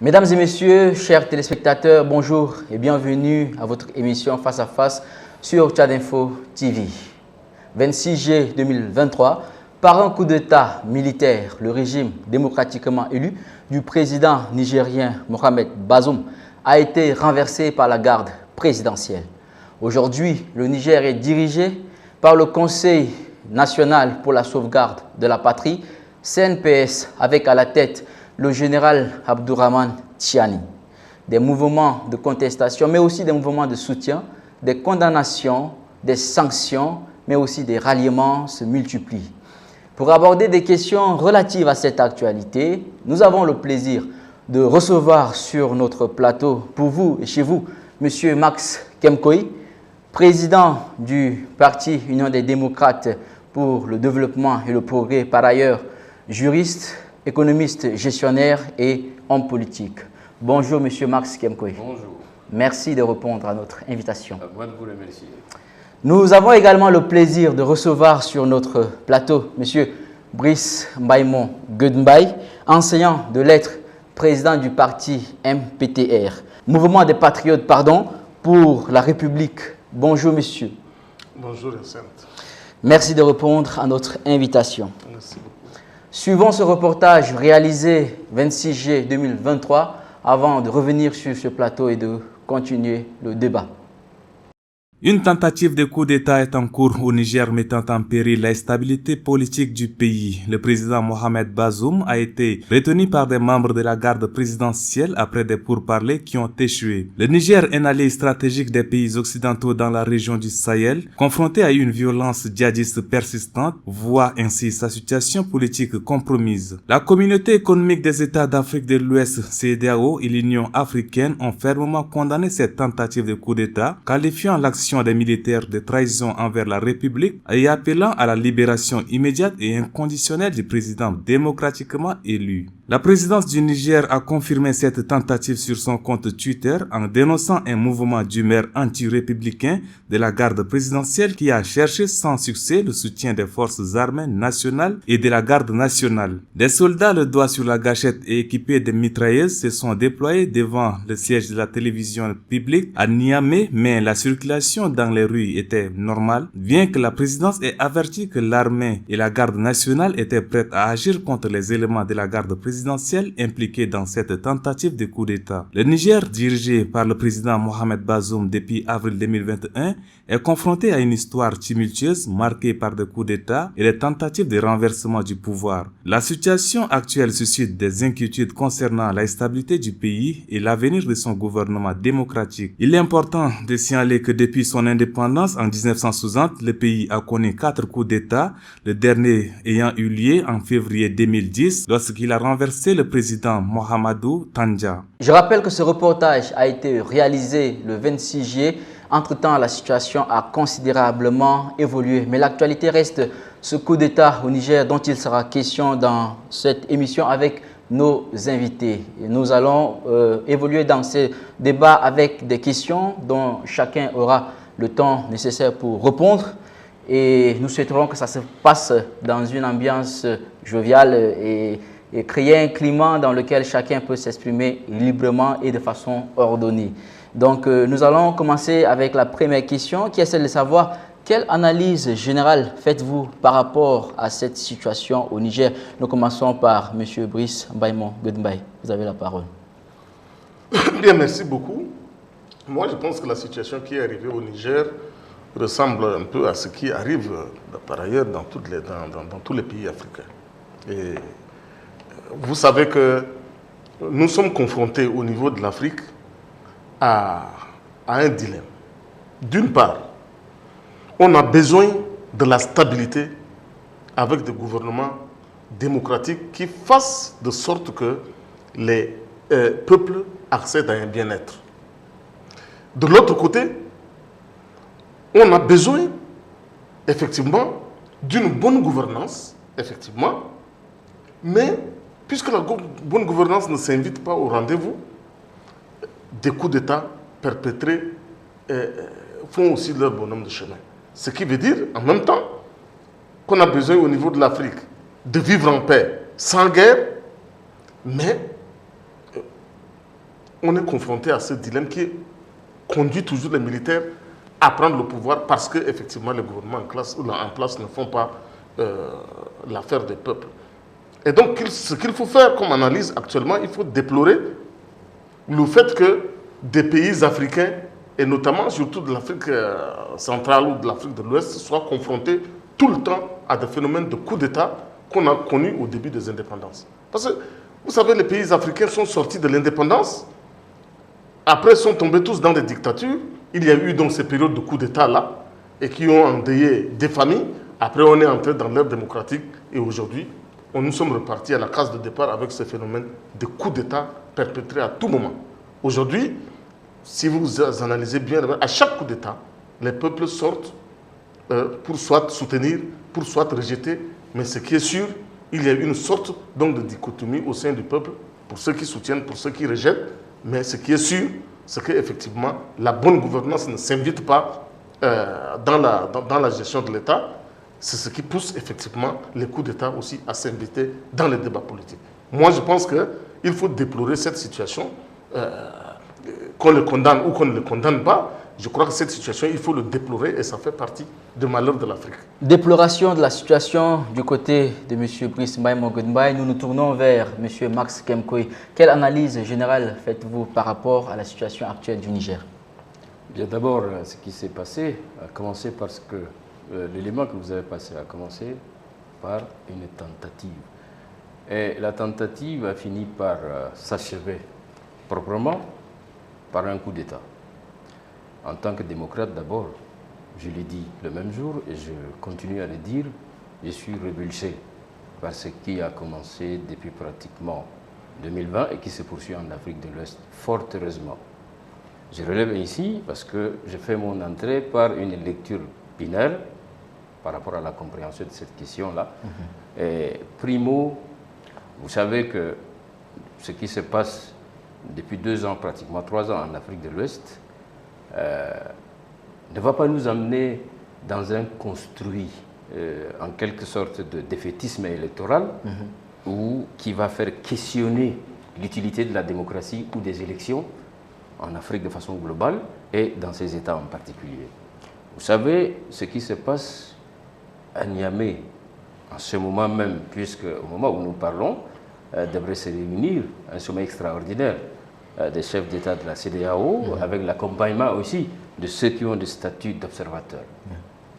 Mesdames et messieurs, chers téléspectateurs, bonjour et bienvenue à votre émission Face à Face sur Tchad Info TV. 26 juillet 2023, par un coup d'État militaire, le régime démocratiquement élu du président nigérien Mohamed Bazoum a été renversé par la garde présidentielle. Aujourd'hui, le Niger est dirigé par le Conseil national pour la sauvegarde de la patrie, CNPS, avec à la tête le général Abdourahmane Tiani. Des mouvements de contestation, mais aussi des mouvements de soutien, des condamnations, des sanctions, mais aussi des ralliements se multiplient. Pour aborder des questions relatives à cette actualité, nous avons le plaisir de recevoir sur notre plateau, pour vous et chez vous, M. Max Kemkoy, président du parti Union des démocrates pour le développement et le progrès, par ailleurs juriste, économiste, gestionnaire et homme politique. Bonjour M. Max Kemkoy. Bonjour. Merci de répondre à notre invitation. Moi de vous remercier. Nous avons également le plaisir de recevoir sur notre plateau M. Brice Mbaïmon Goudmbaï, enseignant de lettres, président du parti MPTR, Mouvement des Patriotes pour la République. Bonjour monsieur. Bonjour Hyacinthe. Merci de répondre à notre invitation. Merci beaucoup. Suivons ce reportage réalisé 26 juillet 2023 avant de revenir sur ce plateau et de continuer le débat. Une tentative de coup d'État est en cours au Niger mettant en péril la stabilité politique du pays. Le président Mohamed Bazoum a été retenu par des membres de la garde présidentielle après des pourparlers qui ont échoué. Le Niger, un allié stratégique des pays occidentaux dans la région du Sahel, confronté à une violence djihadiste persistante, voit ainsi sa situation politique compromise. La communauté économique des États d'Afrique de l'Ouest, CEDEAO, et l'Union africaine ont fermement condamné cette tentative de coup d'État, qualifiant l'action des militaires de trahison envers la République et appelant à la libération immédiate et inconditionnelle du président démocratiquement élu. La présidence du Niger a confirmé cette tentative sur son compte Twitter en dénonçant un mouvement d'humeur anti-républicain de la garde présidentielle qui a cherché sans succès le soutien des forces armées nationales et de la garde nationale. Des soldats le doigt sur la gâchette et équipés de mitrailleuses se sont déployés devant le siège de la télévision publique à Niamey, mais la circulation dans les rues était normale, bien que la présidence ait averti que l'armée et la garde nationale étaient prêtes à agir contre les éléments de la garde présidentielle impliqués dans cette tentative de coup d'État. Le Niger, dirigé par le président Mohamed Bazoum depuis avril 2021, est confronté à une histoire tumultueuse marquée par des coups d'État et des tentatives de renversement du pouvoir. La situation actuelle suscite des inquiétudes concernant la stabilité du pays et l'avenir de son gouvernement démocratique. Il est important de signaler que depuis son indépendance en 1960, le pays a connu 4 coups d'État, le dernier ayant eu lieu en février 2010 lorsqu'il a renversé le président Mohamedou Tandja. Je rappelle que ce reportage a été réalisé le 26 juillet. Entre-temps, la situation a considérablement évolué, mais l'actualité reste ce coup d'État au Niger dont il sera question dans cette émission avec nos invités. Et nous allons évoluer dans ce débat avec des questions dont chacun aura le temps nécessaire pour répondre. Et nous souhaiterons que ça se passe dans une ambiance joviale et créer un climat dans lequel chacun peut s'exprimer librement et de façon ordonnée. Donc, nous allons commencer avec la première question qui est celle de savoir quelle analyse générale faites-vous par rapport à cette situation au Niger. Nous commençons par M. Brice Mbaïmon Goudmbaï. Vous avez la parole. Bien, merci beaucoup. Moi, je pense que la situation qui est arrivée au Niger ressemble un peu à ce qui arrive par ailleurs dans tous les pays africains. Et vous savez que nous sommes confrontés au niveau de l'Afrique à un dilemme. D'une part, on a besoin de la stabilité avec des gouvernements démocratiques qui fassent de sorte que les peuples accèdent à un bien-être. De l'autre côté, on a besoin effectivement d'une bonne gouvernance, effectivement, mais puisque la bonne gouvernance ne s'invite pas au rendez-vous, des coups d'État perpétrés font aussi leur bonhomme de chemin. Ce qui veut dire, en même temps, qu'on a besoin au niveau de l'Afrique de vivre en paix, sans guerre, mais on est confronté à ce dilemme qui conduit toujours les militaires à prendre le pouvoir parce qu'effectivement les gouvernements en place ne font pas l'affaire des peuples. Et donc, ce qu'il faut faire comme analyse actuellement, il faut déplorer le fait que des pays africains, et notamment surtout de l'Afrique centrale ou de l'Afrique de l'Ouest, soient confrontés tout le temps à des phénomènes de coups d'État qu'on a connus au début des indépendances. Parce que, vous savez, les pays africains sont sortis de l'indépendance, après sont tombés tous dans des dictatures. Il y a eu donc ces périodes de coups d'État-là, et qui ont endeuillé des familles. Après, on est entré dans l'ère démocratique, et aujourd'hui, nous sommes repartis à la case de départ avec ce phénomène de coups d'État perpétrés à tout moment. Aujourd'hui, si vous analysez bien, à chaque coup d'État, les peuples sortent pour soit soutenir, pour soit rejeter. Mais ce qui est sûr, il y a une sorte donc, de dichotomie au sein du peuple, pour ceux qui soutiennent, pour ceux qui rejettent. Mais ce qui est sûr, c'est qu'effectivement, la bonne gouvernance ne s'invite pas dans la gestion de l'État. C'est ce qui pousse effectivement les coups d'État aussi à s'inviter dans les débats politiques. Moi, je pense qu'il faut déplorer cette situation, qu'on le condamne ou qu'on ne le condamne pas. Je crois que cette situation, il faut le déplorer et ça fait partie des malheurs de l'Afrique. Déploration de la situation du côté de M. Brice Mbaye. Nous nous tournons vers M. Max Kemkoy. Quelle analyse générale faites-vous par rapport à la situation actuelle du Niger? Bien, d'abord, ce qui s'est passé a commencé parce que l'élément que vous avez passé a commencé par une tentative. Et la tentative a fini par s'achever proprement par un coup d'État. En tant que démocrate, d'abord, je l'ai dit le même jour et je continue à le dire, je suis révulsé par ce qui a commencé depuis pratiquement 2020 et qui se poursuit en Afrique de l'Ouest, fort heureusement. Je relève ici parce que je fais mon entrée par une lecture binaire par rapport à la compréhension de cette question-là. Et primo, vous savez que ce qui se passe depuis 2 ans, pratiquement 3 ans en Afrique de l'Ouest, ne va pas nous amener dans un construit, en quelque sorte, de défaitisme électoral, ou qui va faire questionner l'utilité de la démocratie ou des élections en Afrique de façon globale et dans ces États en particulier. Vous savez ce qui se passe à Niamey en ce moment même, puisque au moment où nous parlons, devrait se réunir un sommet extraordinaire des chefs d'État de la CEDEAO, avec l'accompagnement aussi de ceux qui ont le statut d'observateurs.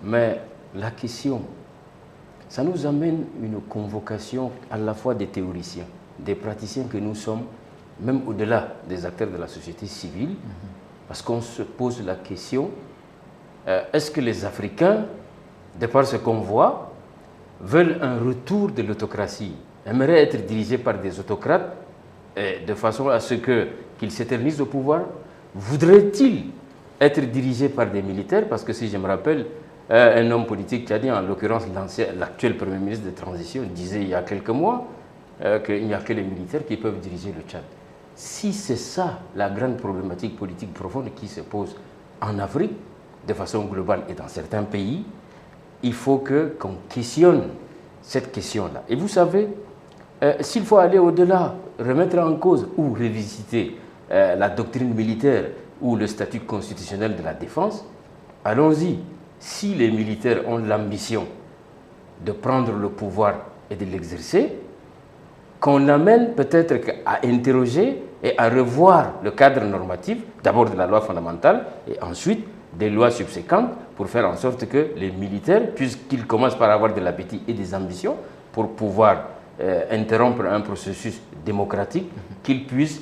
Mais la question, ça nous amène une convocation à la fois des théoriciens, des praticiens que nous sommes, même au-delà des acteurs de la société civile, parce qu'on se pose la question, est-ce que les Africains, de par ce qu'on voit, veulent un retour de l'autocratie, aimeraient être dirigés par des autocrates, de façon à ce qu'ils s'éternisent au pouvoir? Voudraient-ils être dirigés par des militaires? Parce que si je me rappelle, un homme politique tchadien, en l'occurrence l'actuel Premier ministre de transition, disait il y a quelques mois qu'il n'y a que les militaires qui peuvent diriger le Tchad. Si c'est ça la grande problématique politique profonde qui se pose en Afrique, de façon globale et dans certains pays, il faut qu'on questionne cette question-là. Et vous savez, s'il faut aller au-delà, remettre en cause ou revisiter la doctrine militaire ou le statut constitutionnel de la défense, allons-y. Si les militaires ont l'ambition de prendre le pouvoir et de l'exercer, qu'on amène peut-être à interroger et à revoir le cadre normatif, d'abord de la loi fondamentale et ensuite des lois subséquentes pour faire en sorte que les militaires, puisqu'ils commencent par avoir de l'appétit et des ambitions pour pouvoir interrompre un processus démocratique, qu'ils puissent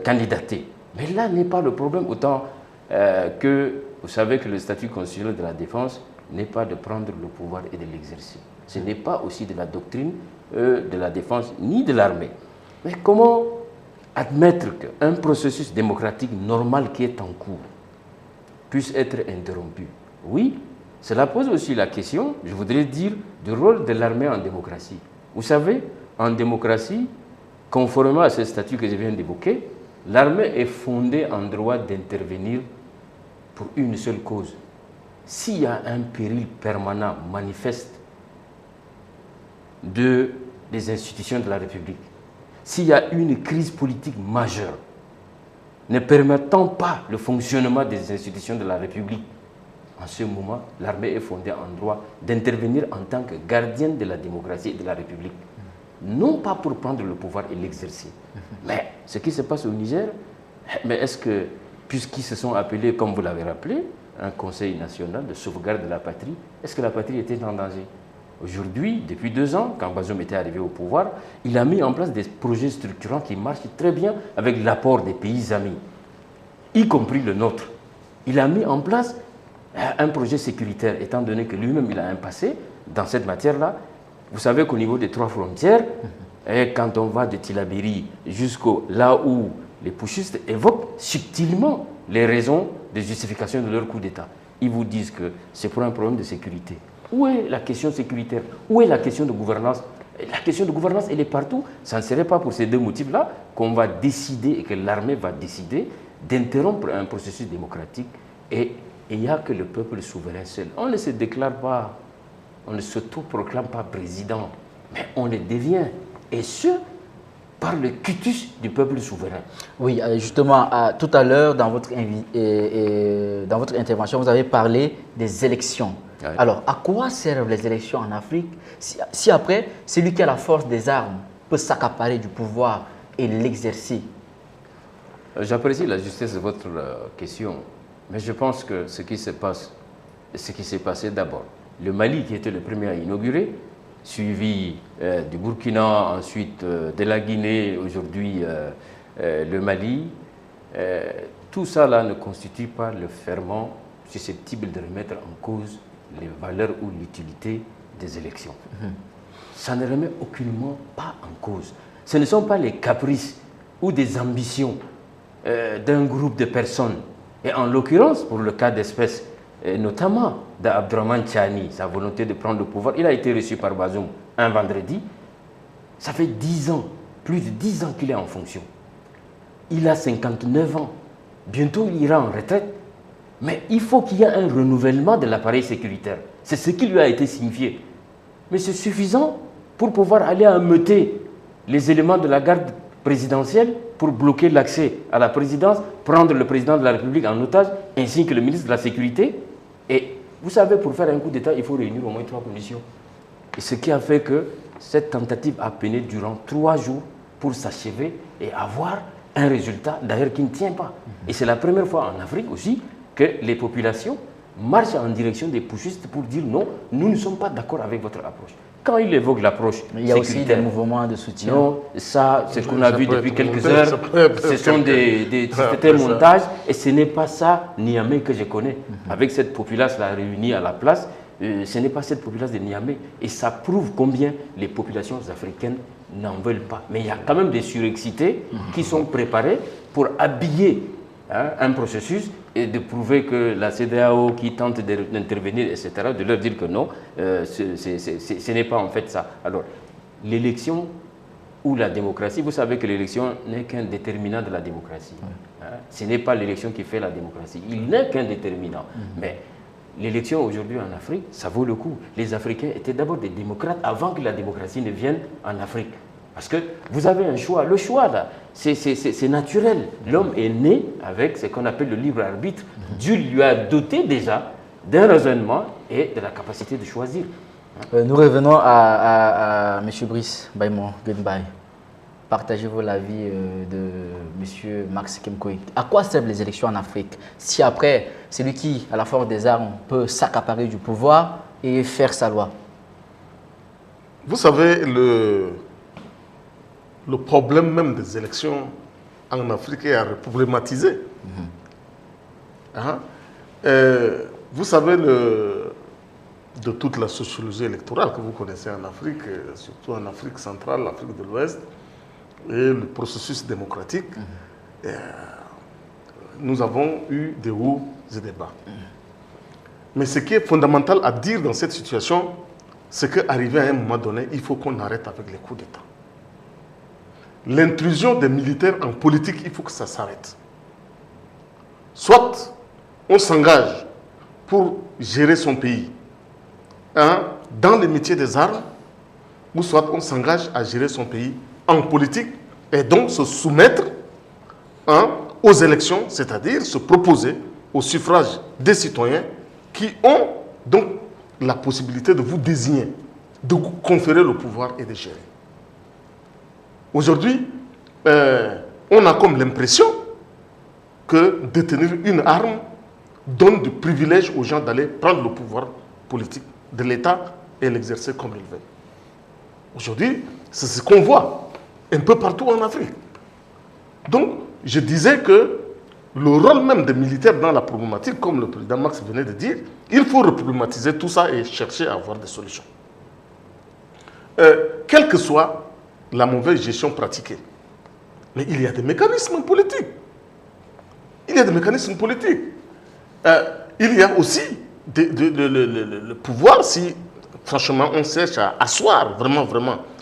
candidater. Mais là n'est pas le problème, autant que vous savez que le statut constitutionnel de la défense n'est pas de prendre le pouvoir et de l'exercer. Ce n'est pas aussi de la doctrine de la défense ni de l'armée. Mais comment admettre qu'un processus démocratique normal qui est en cours puisse être interrompu? Oui, cela pose aussi la question, je voudrais dire, du rôle de l'armée en démocratie. Vous savez, en démocratie, conformément à ce statut que je viens d'évoquer, l'armée est fondée en droit d'intervenir pour une seule cause. S'il y a un péril permanent, manifeste, des institutions de la République, s'il y a une crise politique majeure, ne permettant pas le fonctionnement des institutions de la République, en ce moment, l'armée est fondée en droit d'intervenir en tant que gardienne de la démocratie et de la République. Non pas pour prendre le pouvoir et l'exercer. Mais ce qui se passe au Niger, mais est-ce que, puisqu'ils se sont appelés, comme vous l'avez rappelé, un conseil national de sauvegarde de la patrie, est-ce que la patrie était en danger? Aujourd'hui, depuis 2 ans, quand Bazoum était arrivé au pouvoir, il a mis en place des projets structurants qui marchent très bien avec l'apport des pays amis, y compris le nôtre. Il a mis en place un projet sécuritaire, étant donné que lui-même il a un passé dans cette matière-là. Vous savez qu'au niveau des 3 frontières, et quand on va de Tillabéri jusqu'au là où les putschistes évoquent subtilement les raisons de justification de leur coup d'État, ils vous disent que c'est pour un problème de sécurité. Où est la question sécuritaire? Où est la question de gouvernance? La question de gouvernance, elle est partout. Ça ne serait pas pour ces 2 motifs-là qu'on va décider et que l'armée va décider d'interrompre un processus démocratique. Et il n'y a que le peuple souverain seul. On ne se déclare pas, on ne s'autoproclame pas président, mais on le devient. Et ce, par le quitus du peuple souverain. Oui, justement, tout à l'heure, dans votre intervention, vous avez parlé des élections. Ouais. Alors, à quoi servent les élections en Afrique si après, celui qui a la force des armes peut s'accaparer du pouvoir et l'exercer? J'apprécie la justesse de votre question, mais je pense que ce qui se passe, ce qui s'est passé d'abord, le Mali qui était le premier à inaugurer, suivi du Burkina, ensuite de la Guinée, aujourd'hui le Mali, tout ça là ne constitue pas le ferment susceptible de remettre en cause les valeurs ou l'utilité des élections. Ça ne remet aucunement pas en cause. Ce ne sont pas les caprices ou des ambitions d'un groupe de personnes. Et en l'occurrence, pour le cas d'espèce, notamment d'Abdraman Tchani, sa volonté de prendre le pouvoir, il a été reçu par Bazoum un vendredi. Ça fait 10 ans, plus de 10 ans qu'il est en fonction. Il a 59 ans. Bientôt, il ira en retraite. Mais il faut qu'il y ait un renouvellement de l'appareil sécuritaire. C'est ce qui lui a été signifié. Mais c'est suffisant pour pouvoir aller ameuter les éléments de la garde présidentielle pour bloquer l'accès à la présidence, prendre le président de la République en otage, ainsi que le ministre de la Sécurité. Et vous savez, pour faire un coup d'État, il faut réunir au moins 3 conditions. Et ce qui a fait que cette tentative a peiné durant 3 jours pour s'achever et avoir un résultat, d'ailleurs, qui ne tient pas. Et c'est la première fois en Afrique aussi que les populations marchent en direction des putschistes pour dire non, nous ne sommes pas d'accord avec votre approche. Quand il évoque l'approche sécuritaire... Il y a aussi des mouvements de soutien. Non, ça, c'est ce qu'on a vu depuis quelques heures. Ce sont des montages et ce n'est pas ça, Niamey, que je connais. Avec cette populace-là réunie à la place, ce n'est pas cette populace de Niamey. Et ça prouve combien les populations africaines n'en veulent pas. Mais il y a quand même des surexcités qui sont préparés pour habiller un processus et de prouver que la CEDEAO qui tente d'intervenir, etc., de leur dire que non, ce n'est pas en fait ça. Alors, l'élection ou la démocratie, vous savez que l'élection n'est qu'un déterminant de la démocratie. Ce n'est pas l'élection qui fait la démocratie. Il n'est qu'un déterminant. Mais l'élection aujourd'hui en Afrique, ça vaut le coup. Les Africains étaient d'abord des démocrates avant que la démocratie ne vienne en Afrique. Parce que vous avez un choix. Le choix, là, c'est naturel. L'homme est né avec ce qu'on appelle le libre arbitre. Dieu lui a doté déjà d'un raisonnement et de la capacité de choisir. Nous revenons à M. Brice Baïmon Genbaï. Partagez-vous l'avis de M. Max Kemkoï. À quoi servent les élections en Afrique si après, celui qui a la force des armes peut s'accaparer du pouvoir et faire sa loi? Vous savez, le problème même des élections en Afrique est à problématiser. Vous savez, de toute la sociologie électorale que vous connaissez en Afrique, surtout en Afrique centrale, l'Afrique de l'Ouest, et le processus démocratique, nous avons eu des hauts et des bas. Mais ce qui est fondamental à dire dans cette situation, c'est qu'arrivé à un moment donné, il faut qu'on arrête avec les coups d'État. L'intrusion des militaires en politique, il faut que ça s'arrête. Soit on s'engage pour gérer son pays dans les métiers des armes, ou soit on s'engage à gérer son pays en politique et donc se soumettre aux élections, c'est-à-dire se proposer au suffrage des citoyens qui ont donc la possibilité de vous désigner, de vous conférer le pouvoir et de gérer. Aujourd'hui, on a comme l'impression que détenir une arme donne du privilège aux gens d'aller prendre le pouvoir politique de l'État et l'exercer comme ils veulent. Aujourd'hui, c'est ce qu'on voit un peu partout en Afrique. Donc, je disais que le rôle même des militaires dans la problématique, comme le président Max venait de dire, il faut reproblématiser tout ça et chercher à avoir des solutions. Quelle que soit la mauvaise gestion pratiquée, mais il y a des mécanismes politiques. Il y a des mécanismes politiques. Il y a aussi le pouvoir, si franchement on cherche à asseoir vraiment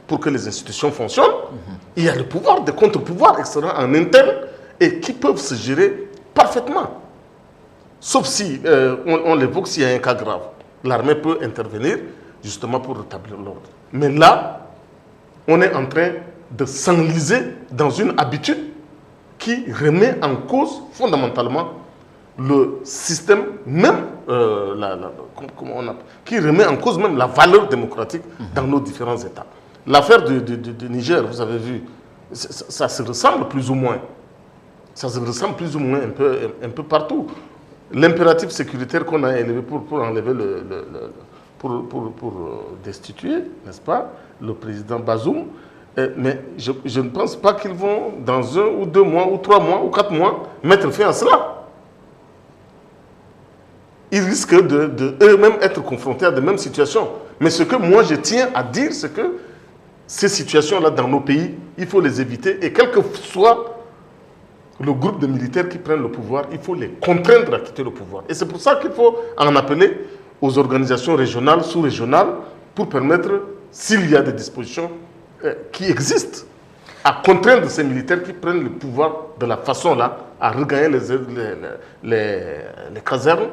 pour que les institutions fonctionnent, il y a le pouvoir, des contre-pouvoirs extérieurs en interne et qui peuvent se gérer parfaitement. Sauf si, on l'évoque s'il y a un cas grave. L'armée peut intervenir justement pour rétablir l'ordre. Mais là, on est en train de s'enliser dans une habitude qui remet en cause fondamentalement le système même, qui remet en cause même la valeur démocratique dans nos différents États. L'affaire du Niger, vous avez vu, ça se ressemble plus ou moins. Ça se ressemble plus ou moins un peu partout. L'impératif sécuritaire qu'on a élevé pour enlever pour destituer, n'est-ce pas, le président Bazoum, mais je ne pense pas qu'ils vont, dans 1 ou 2 mois, ou 3 mois, ou 4 mois, mettre fin à cela. Ils risquent de eux-mêmes être confrontés à de mêmes situations. Mais ce que moi je tiens à dire, c'est que ces situations-là dans nos pays, il faut les éviter. Et quel que soit le groupe de militaires qui prennent le pouvoir, il faut les contraindre à quitter le pouvoir. Et c'est pour ça qu'il faut en appeler aux organisations régionales, sous-régionales, pour permettre, s'il y a des dispositions qui existent, à contraindre ces militaires qui prennent le pouvoir de la façon-là, à regagner les casernes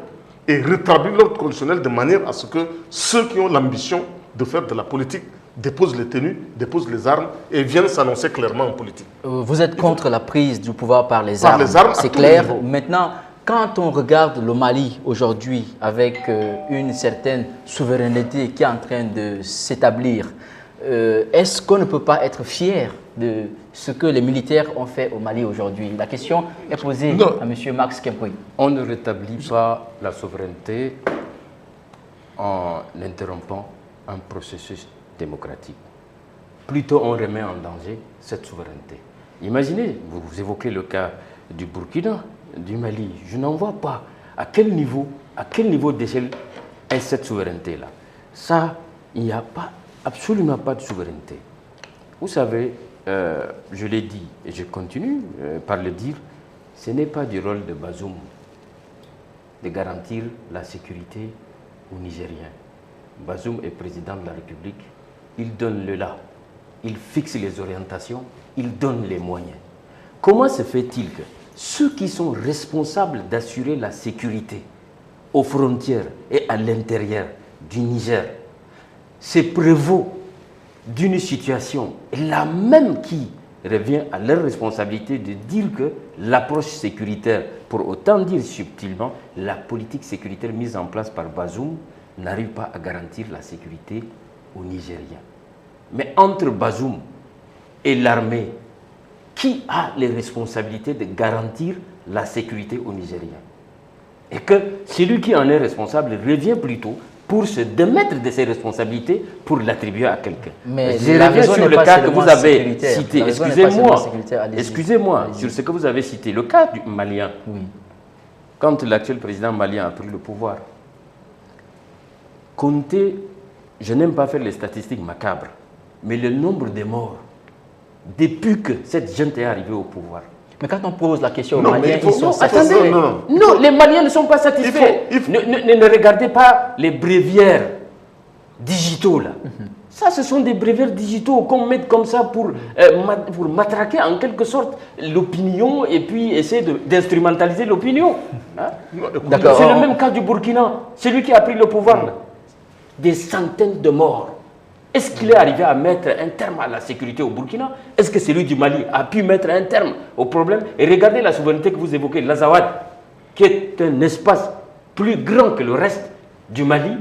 et rétablir l'ordre constitutionnel de manière à ce que ceux qui ont l'ambition de faire de la politique déposent les tenues, déposent les armes et viennent s'annoncer clairement en politique. Vous êtes contre la prise du pouvoir par les armes, c'est clair. Maintenant, quand on regarde le Mali aujourd'hui avec une certaine souveraineté qui est en train de s'établir, est-ce qu'on ne peut pas être fier de ce que les militaires ont fait au Mali aujourd'hui? La question est posée à M. Max Kempoui. On ne rétablit pas la souveraineté en interrompant un processus démocratique. Plutôt on remet en danger cette souveraineté. Imaginez, vous évoquez le cas du Burkina, du Mali. Je n'en vois pas. À quel niveau d'échelle est cette souveraineté-là? Ça, il n'y a absolument pas de souveraineté. Vous savez, je l'ai dit et je continue par le dire, ce n'est pas du rôle de Bazoum de garantir la sécurité aux Nigériens. Bazoum est président de la République, il donne le là, il fixe les orientations, il donne les moyens. Comment se fait-il que ceux qui sont responsables d'assurer la sécurité aux frontières et à l'intérieur du Niger se prévaut d'une situation, la même qui revient à leur responsabilité de dire que l'approche sécuritaire, pour autant dire subtilement, la politique sécuritaire mise en place par Bazoum n'arrive pas à garantir la sécurité aux Nigériens. Mais entre Bazoum et l'armée, qui a les responsabilités de garantir la sécurité aux Nigériens? Et que celui qui en est responsable revient plutôt pour se démettre de ses responsabilités pour l'attribuer à quelqu'un. Mais je reviens sur le cas que vous avez cité. Excusez-moi, sur ce que vous avez cité, le cas du Malien. Oui. Quand l'actuel président malien a pris le pouvoir, comptez, je n'aime pas faire les statistiques macabres, mais le nombre de morts depuis que cette gente est arrivée au pouvoir. Mais quand on pose la question aux Maliens, ils sont satisfaits. Non, les Maliens ne sont pas satisfaits. Ne regardez pas les bréviaires digitaux là. Ça, ce sont des bréviaires digitaux qu'on met comme ça pour matraquer en quelque sorte l'opinion et puis essayer d'instrumentaliser l'opinion. Hein? C'est le même cas du Burkina. Celui qui a pris le pouvoir là. Des centaines de morts. Est-ce qu'il est arrivé à mettre un terme à la sécurité au Burkina? Est-ce que celui du Mali a pu mettre un terme au problème? Et regardez la souveraineté que vous évoquez, l'Azawad, qui est un espace plus grand que le reste du Mali,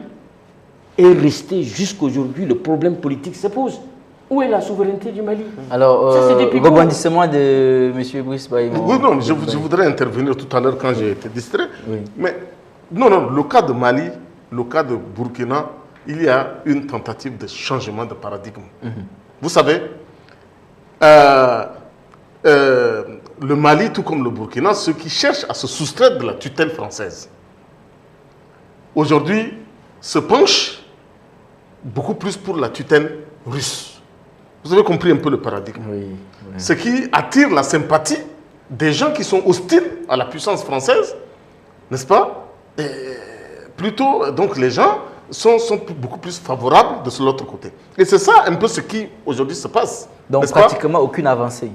est resté jusqu'aujourd'hui. Le problème politique se pose. Où est la souveraineté du Mali? Alors, rebondissement de M. Brice Baïmo. Oui, non, je voudrais intervenir tout à l'heure quand j'ai été distrait. Oui. Mais non, le cas de Mali, le cas de Burkina, il y a une tentative de changement de paradigme. Vous savez, le Mali, tout comme le Burkina, ceux qui cherchent à se soustraire de la tutelle française, aujourd'hui, se penchent beaucoup plus pour la tutelle russe. Vous avez compris un peu le paradigme. Oui, Ce qui attire la sympathie des gens qui sont hostiles à la puissance française, n'est-ce pas? Et plutôt, donc les gens sont beaucoup plus favorables de l'autre côté. Et c'est ça un peu ce qui aujourd'hui se passe. Donc pratiquement aucune avancée.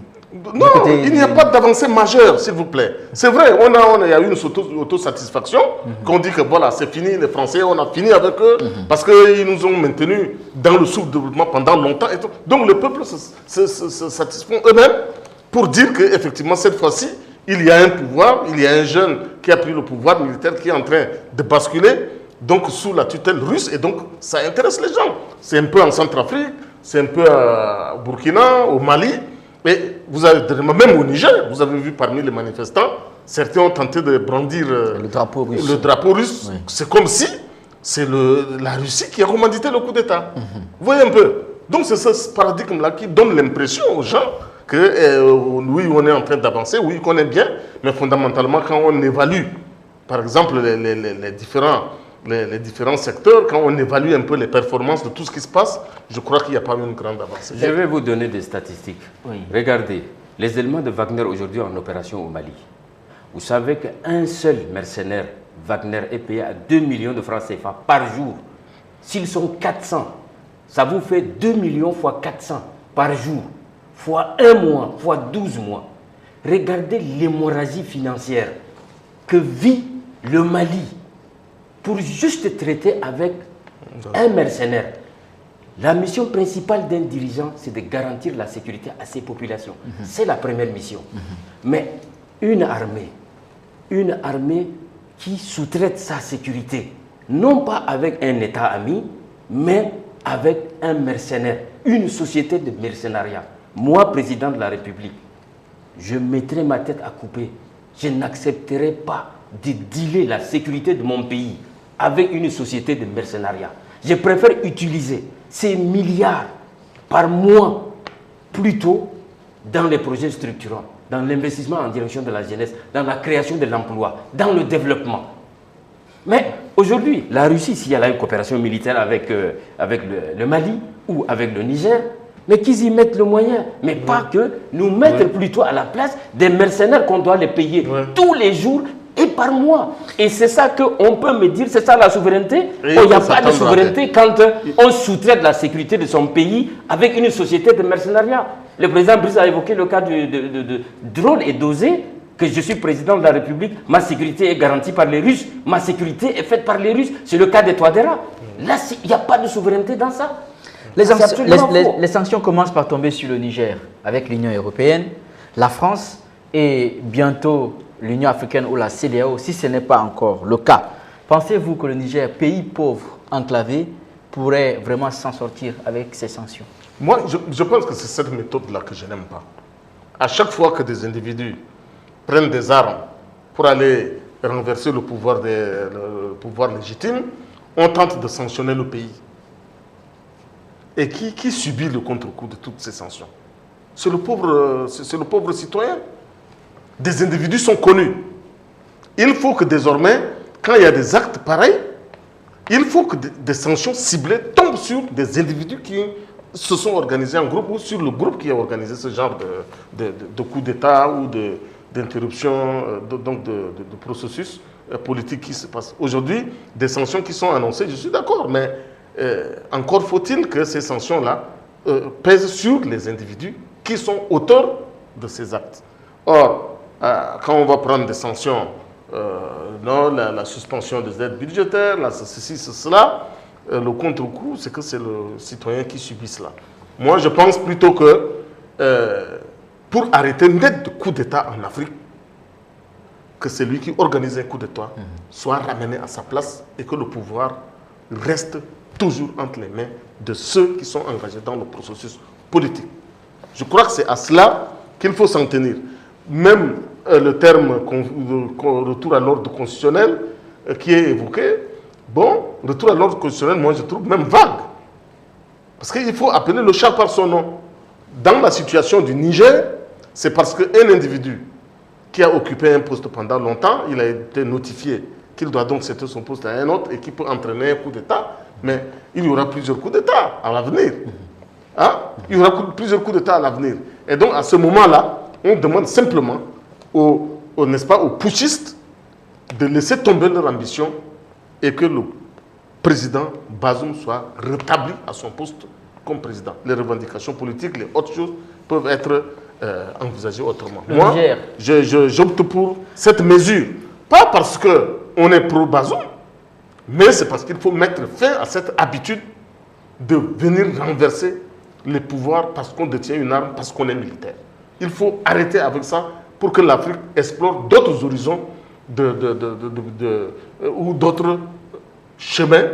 Non, il n'y a pas d'avancée majeure, s'il vous plaît. C'est vrai, il y a eu une autosatisfaction, qu'on dit que voilà, c'est fini, les Français, on a fini avec eux, parce qu'ils nous ont maintenus dans le sous-développement pendant longtemps. Et tout. Donc le peuple se satisfont eux-mêmes pour dire qu'effectivement, cette fois-ci, il y a un pouvoir, il y a un jeune qui a pris le pouvoir militaire qui est en train de basculer, donc sous la tutelle russe, et donc ça intéresse les gens. C'est un peu en Centrafrique, c'est un peu au Burkina, au Mali. Mais vous avez, même au Niger, vous avez vu parmi les manifestants, certains ont tenté de brandir le drapeau russe. Oui. C'est comme si c'est la Russie qui a commandité le coup d'État. Vous voyez un peu. Donc c'est ce paradigme-là qui donne l'impression aux gens que oui, on est en train d'avancer, oui, qu'on est bien, mais fondamentalement, quand on évalue, par exemple, les différents secteurs, quand on évalue un peu les performances de tout ce qui se passe, je crois qu'il n'y a pas une grande avancée. Je vais vous donner des statistiques. Oui. Regardez, les éléments de Wagner aujourd'hui en opération au Mali. Vous savez qu'un seul mercenaire Wagner est payé à 2 millions de francs CFA par jour. S'ils sont 400, ça vous fait 2 millions fois 400 par jour, fois 1 mois, fois 12 mois. Regardez l'hémorragie financière que vit le Mali pour juste traiter avec un mercenaire. La mission principale d'un dirigeant, c'est de garantir la sécurité à ses populations. C'est la première mission. Mais une armée qui sous-traite sa sécurité, non pas avec un État ami, mais avec un mercenaire, une société de mercenariat. Moi, président de la République, je mettrai ma tête à couper. Je n'accepterai pas de dealer la sécurité de mon pays avec une société de mercenariat. Je préfère utiliser ces milliards par mois plutôt dans les projets structurants, dans l'investissement en direction de la jeunesse, dans la création de l'emploi, dans le développement. Mais aujourd'hui, la Russie, s'il y a une coopération militaire avec le Mali ou avec le Niger, mais qu'ils y mettent le moyen, mais pas que nous mettre plutôt à la place des mercenaires qu'on doit les payer tous les jours et par mois. Et c'est ça qu'on peut me dire, c'est ça la souveraineté. Il n'y a pas de souveraineté quand on soutrait de la sécurité de son pays avec une société de mercenariat. Le président Brice a évoqué le cas de drone et dosé, que je suis président de la République, ma sécurité est garantie par les Russes, ma sécurité est faite par les Russes. C'est le cas des Touadéra. Là, il n'y a pas de souveraineté dans ça. Les sanctions commencent par tomber sur le Niger avec l'Union européenne, la France et bientôt l'Union africaine ou la CEDEAO, si ce n'est pas encore le cas. Pensez-vous que le Niger, pays pauvre, enclavé, pourrait vraiment s'en sortir avec ces sanctions? Moi, je pense que c'est cette méthode-là que je n'aime pas. À chaque fois que des individus prennent des armes pour aller renverser le pouvoir légitime, on tente de sanctionner le pays. Et qui subit le contre-coup de toutes ces sanctions? C'est le pauvre citoyen. Des individus sont connus. Il faut que désormais, quand il y a des actes pareils, il faut que des sanctions ciblées tombent sur des individus qui se sont organisés en groupe ou sur le groupe qui a organisé ce genre de coup d'État ou d'interruption de processus politique qui se passe. Aujourd'hui, des sanctions qui sont annoncées, je suis d'accord, mais encore faut-il que ces sanctions-là pèsent sur les individus qui sont auteurs de ces actes. Or, quand on va prendre des sanctions, la suspension des aides budgétaires, ceci, cela, le contre-coup, c'est que c'est le citoyen qui subit cela. Moi, je pense plutôt que pour arrêter net de coup d'État en Afrique, que celui qui organise un coup d'État soit ramené à sa place et que le pouvoir reste toujours entre les mains de ceux qui sont engagés dans le processus politique. Je crois que c'est à cela qu'il faut s'en tenir. Même le terme retour à l'ordre constitutionnel qui est évoqué, bon, retour à l'ordre constitutionnel, moi je trouve même vague. Parce qu'il faut appeler le chat par son nom. Dans la situation du Niger, c'est parce qu'un individu qui a occupé un poste pendant longtemps, il a été notifié qu'il doit donc céder son poste à un autre et qui peut entraîner un coup d'État, mais il y aura plusieurs coups d'État à l'avenir. Hein? Il y aura plusieurs coups d'État à l'avenir. Et donc à ce moment-là, on demande simplement n'est-ce pas, aux putschistes de laisser tomber leur ambition et que le président Bazoum soit rétabli à son poste comme président. Les revendications politiques, les autres choses peuvent être envisagées autrement. Moi, j'opte pour cette mesure. Pas parce qu'on est pro-Bazoum, mais c'est parce qu'il faut mettre fin à cette habitude de venir renverser les pouvoirs parce qu'on détient une arme, parce qu'on est militaire. Il faut arrêter avec ça pour que l'Afrique explore d'autres horizons ou d'autres chemins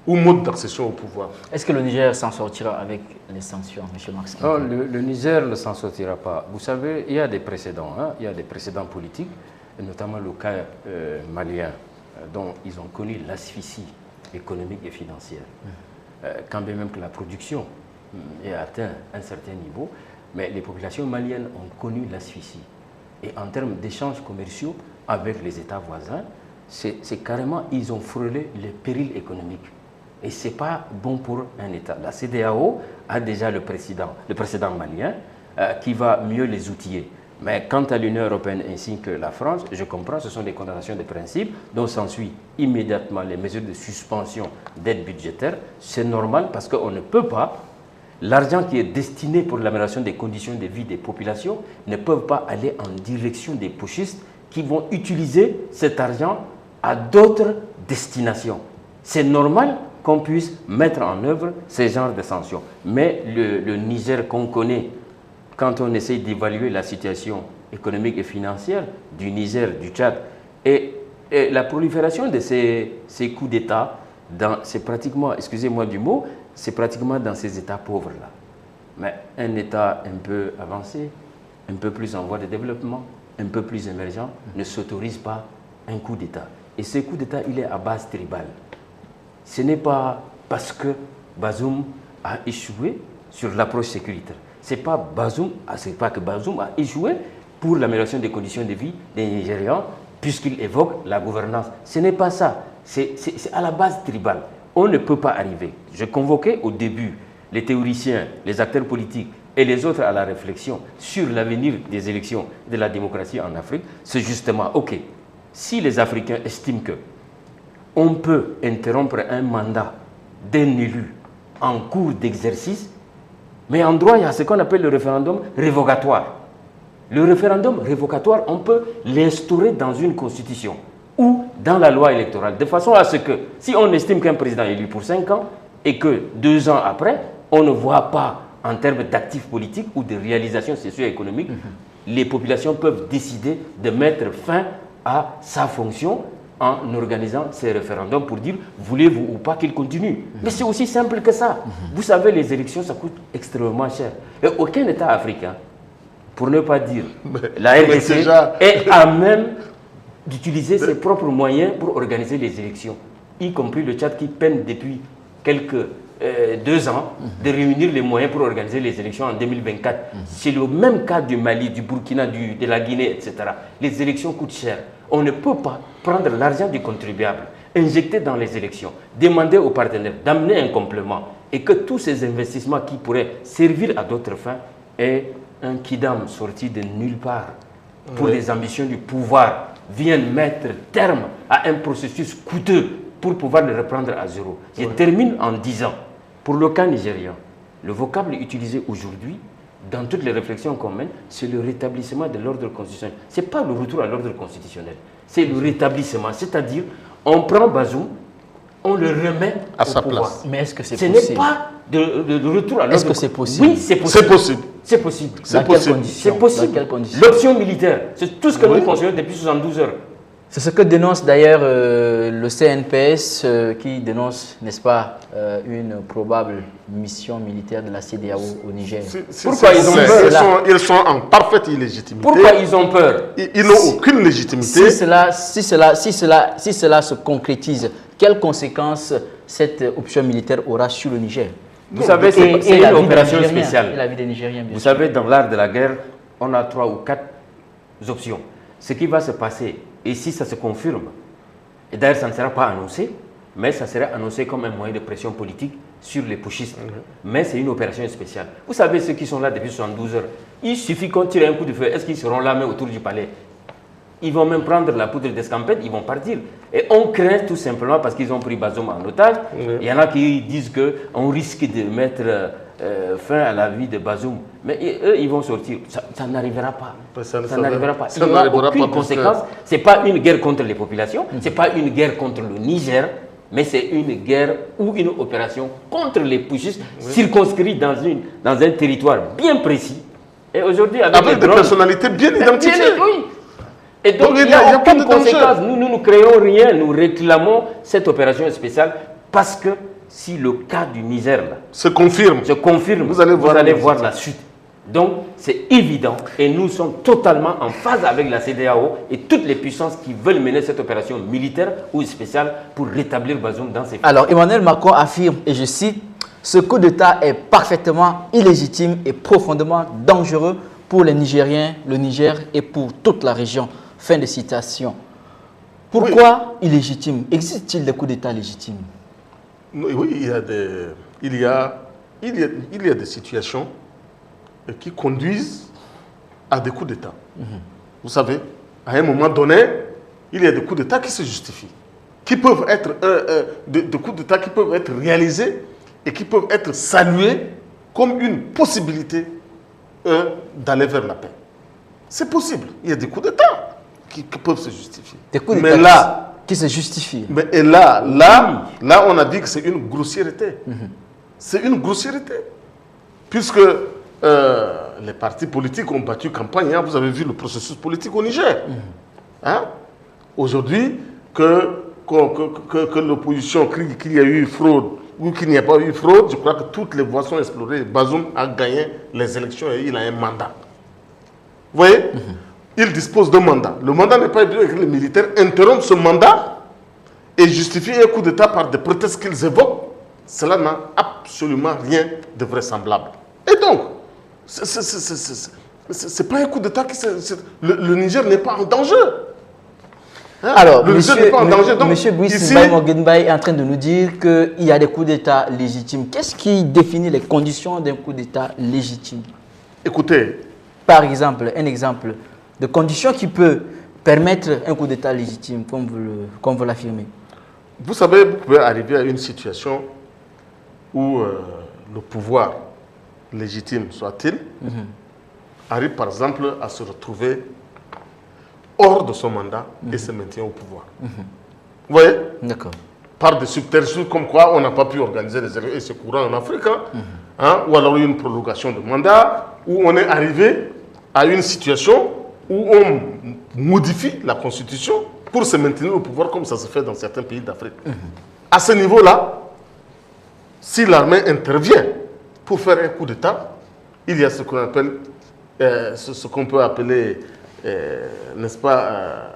ou modes d'accession au pouvoir. Est-ce que le Niger s'en sortira avec les sanctions, M. Marx? Non, le Niger ne s'en sortira pas. Vous savez, il y a des précédents. Il y a des précédents politiques, et notamment le cas malien, dont ils ont connu l'asphyxie économique et financière. Quand bien même que la production ait atteint un certain niveau, mais les populations maliennes ont connu l'asphyxie. Et en termes d'échanges commerciaux avec les États voisins, c'est carrément, ils ont frôlé les périls économiques. Et ce n'est pas bon pour un État. La CEDEAO a déjà le précédent malien qui va mieux les outiller. Mais quant à l'Union européenne ainsi que la France, je comprends, ce sont des condamnations de principe dont s'ensuit immédiatement les mesures de suspension d'aide budgétaire. C'est normal parce qu'on ne peut pas, l'argent qui est destiné pour l'amélioration des conditions de vie des populations ne peut pas aller en direction des putschistes qui vont utiliser cet argent à d'autres destinations. C'est normal qu'on puisse mettre en œuvre ces genres de sanctions. Mais le Niger qu'on connaît, quand on essaye d'évaluer la situation économique et financière du Niger, du Tchad, et la prolifération de ces coups d'État, c'est pratiquement, excusez-moi du mot, c'est pratiquement dans ces États pauvres-là. Mais un État un peu avancé, un peu plus en voie de développement, un peu plus émergent, ne s'autorise pas un coup d'État. Et ce coup d'État, il est à base tribale. Ce n'est pas parce que Bazoum a échoué sur l'approche sécuritaire. Ce n'est pas que Bazoum a échoué pour l'amélioration des conditions de vie des Nigérians, puisqu'il évoque la gouvernance. Ce n'est pas ça. C'est à la base tribale. On ne peut pas arriver. Je convoquais au début les théoriciens, les acteurs politiques et les autres à la réflexion sur l'avenir des élections de la démocratie en Afrique. C'est justement, ok, si les Africains estiment que on peut interrompre un mandat d'un élu en cours d'exercice, mais en droit, il y a ce qu'on appelle le référendum révocatoire. Le référendum révocatoire, on peut l'instaurer dans une constitution ou dans la loi électorale, de façon à ce que, si on estime qu'un président est élu pour 5 ans et que 2 ans après, on ne voit pas en termes d'actifs politiques ou de réalisations socio-économiques, les populations peuvent décider de mettre fin à sa fonction en organisant ces référendums pour dire voulez-vous ou pas qu'il continue. Mais c'est aussi simple que ça. Vous savez, les élections, ça coûte extrêmement cher. Et aucun État africain, pour ne pas dire la RDC, est à même d'utiliser ses propres moyens pour organiser les élections, y compris le Tchad qui peine depuis quelques 2 ans de réunir les moyens pour organiser les élections en 2024. C'est le même cas du Mali, du Burkina, de la Guinée, etc. Les élections coûtent cher. On ne peut pas prendre l'argent du contribuable, injecter dans les élections, demander aux partenaires d'amener un complément et que tous ces investissements qui pourraient servir à d'autres fins aient un kidam sorti de nulle part pour les ambitions du pouvoir, viennent mettre terme à un processus coûteux pour pouvoir le reprendre à zéro. Je termine en disant, pour le cas nigérien, le vocable utilisé aujourd'hui dans toutes les réflexions qu'on mène, c'est le rétablissement de l'ordre constitutionnel. Ce n'est pas le retour à l'ordre constitutionnel, c'est le rétablissement. C'est-à-dire, on prend Bazoum, on le remet à sa pouvoir. place. Mais est-ce que c'est Ce possible? n'est pas de retour à l'ordre. Est-ce que c'est possible? Oui, c'est possible. C'est possible. C'est possible. Dans quelles conditions? C'est possible. Dans quelles conditions? L'option militaire, c'est tout ce que nous considérons depuis 72 heures. C'est ce que dénonce d'ailleurs le CNPS qui dénonce, n'est-ce pas, une probable mission militaire de la CEDEAO au Niger. Pourquoi ils ont peur? Ils sont en parfaite illégitimité. Pourquoi ils ont peur? Ils n'ont aucune légitimité. Si cela se concrétise, quelles conséquences cette option militaire aura sur le Niger? Vous savez, c'est la une vie des opération Nigériens, spéciale. et la vie des Nigériens, bien Vous sûr. savez, dans l'art de la guerre, on a 3 ou 4 options. Ce qui va se passer, et si ça se confirme, et d'ailleurs ça ne sera pas annoncé, mais ça sera annoncé comme un moyen de pression politique sur les putschistes. Mais c'est une opération spéciale. Vous savez, ceux qui sont là depuis 72 heures, il suffit qu'on tire un coup de feu. Est-ce qu'ils seront là, mais autour du palais? Ils vont même prendre la poudre d'escampette, ils vont partir. Et on craint tout simplement parce qu'ils ont pris Bazoum en otage. Il y en a qui disent qu'on risque de mettre fin à la vie de Bazoum. Mais eux, ils vont sortir. Ça n'arrivera pas. Ça n'arrivera pas. Il n'y aura aucune conséquence. Ce n'est pas une guerre contre les populations, ce n'est pas une guerre contre le Niger, mais c'est une guerre ou une opération contre les putschistes circonscrits dans un territoire bien précis. Et aujourd'hui, avec des personnalités bien identifiées. Oui. Et donc, il n'y a aucune conséquence. Nous ne créons rien. Nous réclamons cette opération spéciale parce que si le cas du Niger là, se confirme, vous allez voir la suite. Donc, c'est évident et nous sommes totalement en phase avec la CEDEAO et toutes les puissances qui veulent mener cette opération militaire ou spéciale pour rétablir Bazoum dans ses fonctions. Alors, Emmanuel Macron affirme, et je cite, « Ce coup d'État est parfaitement illégitime et profondément dangereux pour les Nigériens, le Niger et pour toute la région. » Fin de citation. Pourquoi illégitime? Existe-t-il des coups d'État légitimes? Oui, il y a des situations qui conduisent à des coups d'État. Vous savez, à un moment donné, il y a des coups d'État qui se justifient, qui peuvent être des coups d'État qui peuvent être réalisés et qui peuvent être salués comme une possibilité d'aller vers la paix. C'est possible. Il y a des coups d'État qui peuvent se justifier. Des coups d'État là, qui se justifient. Mais là, on a dit que c'est une grossièreté. C'est une grossièreté. Puisque les partis politiques ont battu campagne. Hein, vous avez vu le processus politique au Niger. Hein? Aujourd'hui, que l'opposition crie qu'il y a eu fraude ou qu'il n'y a pas eu fraude, je crois que toutes les voies sont explorées. Bazoum a gagné les élections et il a un mandat. Vous voyez? Il dispose d'un mandat. Le mandat n'est pas épuisé que les militaires interrompent ce mandat et justifient un coup d'État par des prétextes qu'ils évoquent. Cela n'a absolument rien de vraisemblable. Et donc, ce n'est pas un coup d'État qui... Le Niger n'est pas en danger. Hein? Alors, le Niger n'est pas en danger. Donc, M. Brice ici, Morgenbay est en train de nous dire qu'il y a des coups d'État légitimes. Qu'est-ce qui définit les conditions d'un coup d'État légitime? Écoutez. Par exemple, un exemple de conditions qui peut permettre un coup d'État légitime, comme vous l'affirmez. Vous savez, vous pouvez arriver à une situation où le pouvoir légitime soit-il, arrive par exemple à se retrouver hors de son mandat et se maintient au pouvoir. Vous voyez? D'accord. Par des subterfuges comme quoi on n'a pas pu organiser les élections, et c'est courant en Afrique, hein, ou alors une prolongation de mandat, où on est arrivé à une situation où on modifie la constitution pour se maintenir au pouvoir comme ça se fait dans certains pays d'Afrique. À ce niveau-là, si l'armée intervient pour faire un coup d'État, il y a ce qu'on appelle, ce qu'on peut appeler, n'est-ce pas,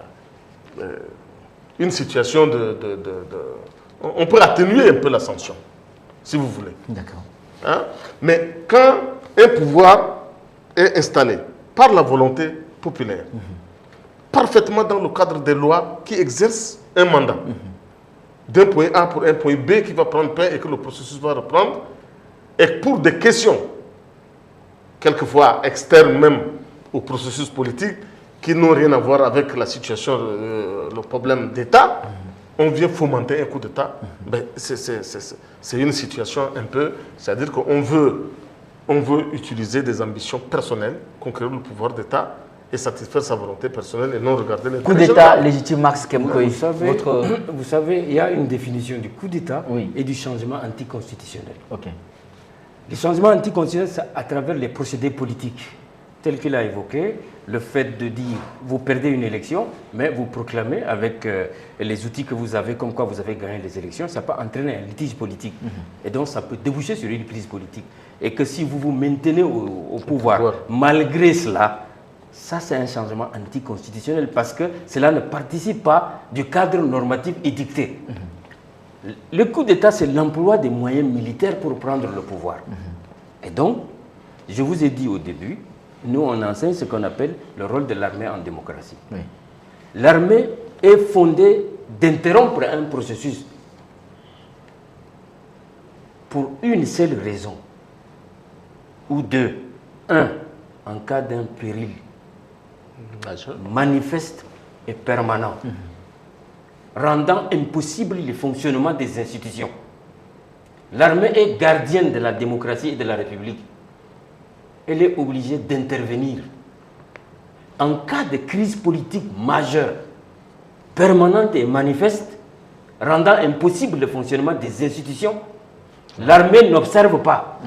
une situation on peut atténuer un peu la sanction, si vous voulez. D'accord. Hein? Mais quand un pouvoir est installé par la volonté populaire, parfaitement dans le cadre des lois qui exercent un mandat, d'un point A pour un point B qui va prendre fin et que le processus va reprendre, et pour des questions, quelquefois externes même au processus politique, qui n'ont rien à voir avec la situation, le problème d'État, on vient fomenter un coup d'État. Ben, c'est une situation un peu, c'est-à-dire qu'on veut utiliser des ambitions personnelles, conquérir le pouvoir d'État, et satisfaire sa volonté personnelle et non regarder les Coup d'État légitime, Max Kemkoy. Vous savez, il y a une définition du coup d'État Oui. et du changement anticonstitutionnel. Ok. Le changement anticonstitutionnel, c'est à travers les procédés politiques, tels qu'il a évoqué, le fait de dire vous perdez une élection, mais vous proclamez avec les outils que vous avez, comme quoi vous avez gagné les élections, ça peut entraîner un litige politique. Et donc ça peut déboucher sur une crise politique. Et que si vous vous maintenez au pouvoir, malgré cela, ça c'est un changement anticonstitutionnel parce que cela ne participe pas du cadre normatif édicté. Le coup d'État, c'est l'emploi des moyens militaires pour prendre le pouvoir. Et donc, je vous ai dit au début, nous on enseigne ce qu'on appelle le rôle de l'armée en démocratie. Oui. L'armée est fondée d'interrompre un processus pour une seule raison, ou deux. Un, en cas d'un péril manifeste et permanent, rendant impossible le fonctionnement des institutions. L'armée est gardienne de la démocratie et de la République. Elle est obligée d'intervenir. En cas de crise politique majeure, permanente et manifeste, rendant impossible le fonctionnement des institutions, l'armée n'observe pas,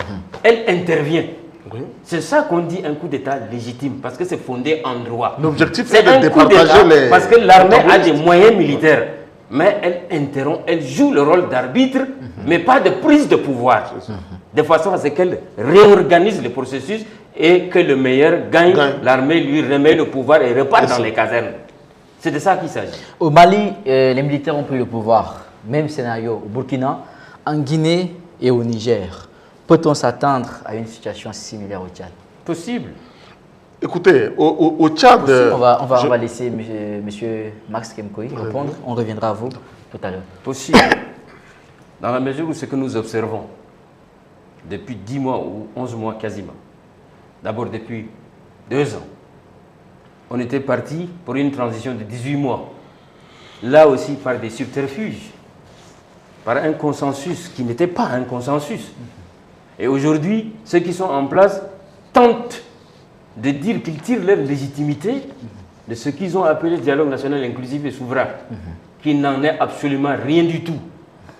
elle intervient. C'est ça qu'on dit un coup d'État légitime, parce que c'est fondé en droit. L'objectif c'est est de un coup d'État départager les... parce que l'armée a des moyens militaires, mais elle interrompt, elle joue le rôle d'arbitre, mais pas de prise de pouvoir, de façon à ce qu'elle réorganise le processus et que le meilleur gagne. L'armée lui remet le pouvoir et repart dans les casernes. C'est de ça qu'il s'agit. Au Mali, les militaires ont pris le pouvoir. Même scénario au Burkina, en Guinée et au Niger. Peut-on s'attendre à une situation similaire au Tchad? Possible. Écoutez, au Tchad... On va laisser M. Max Kemkoy répondre. On reviendra à vous tout à l'heure. Possible. Dans la mesure où ce que nous observons depuis 10 mois ou 11 mois quasiment, d'abord depuis 2 ans, on était parti pour une transition de 18 mois. Là aussi par des subterfuges, par un consensus qui n'était pas un consensus. Et aujourd'hui, ceux qui sont en place tentent de dire qu'ils tirent leur légitimité de ce qu'ils ont appelé dialogue national inclusif et souverain, qui n'en est absolument rien du tout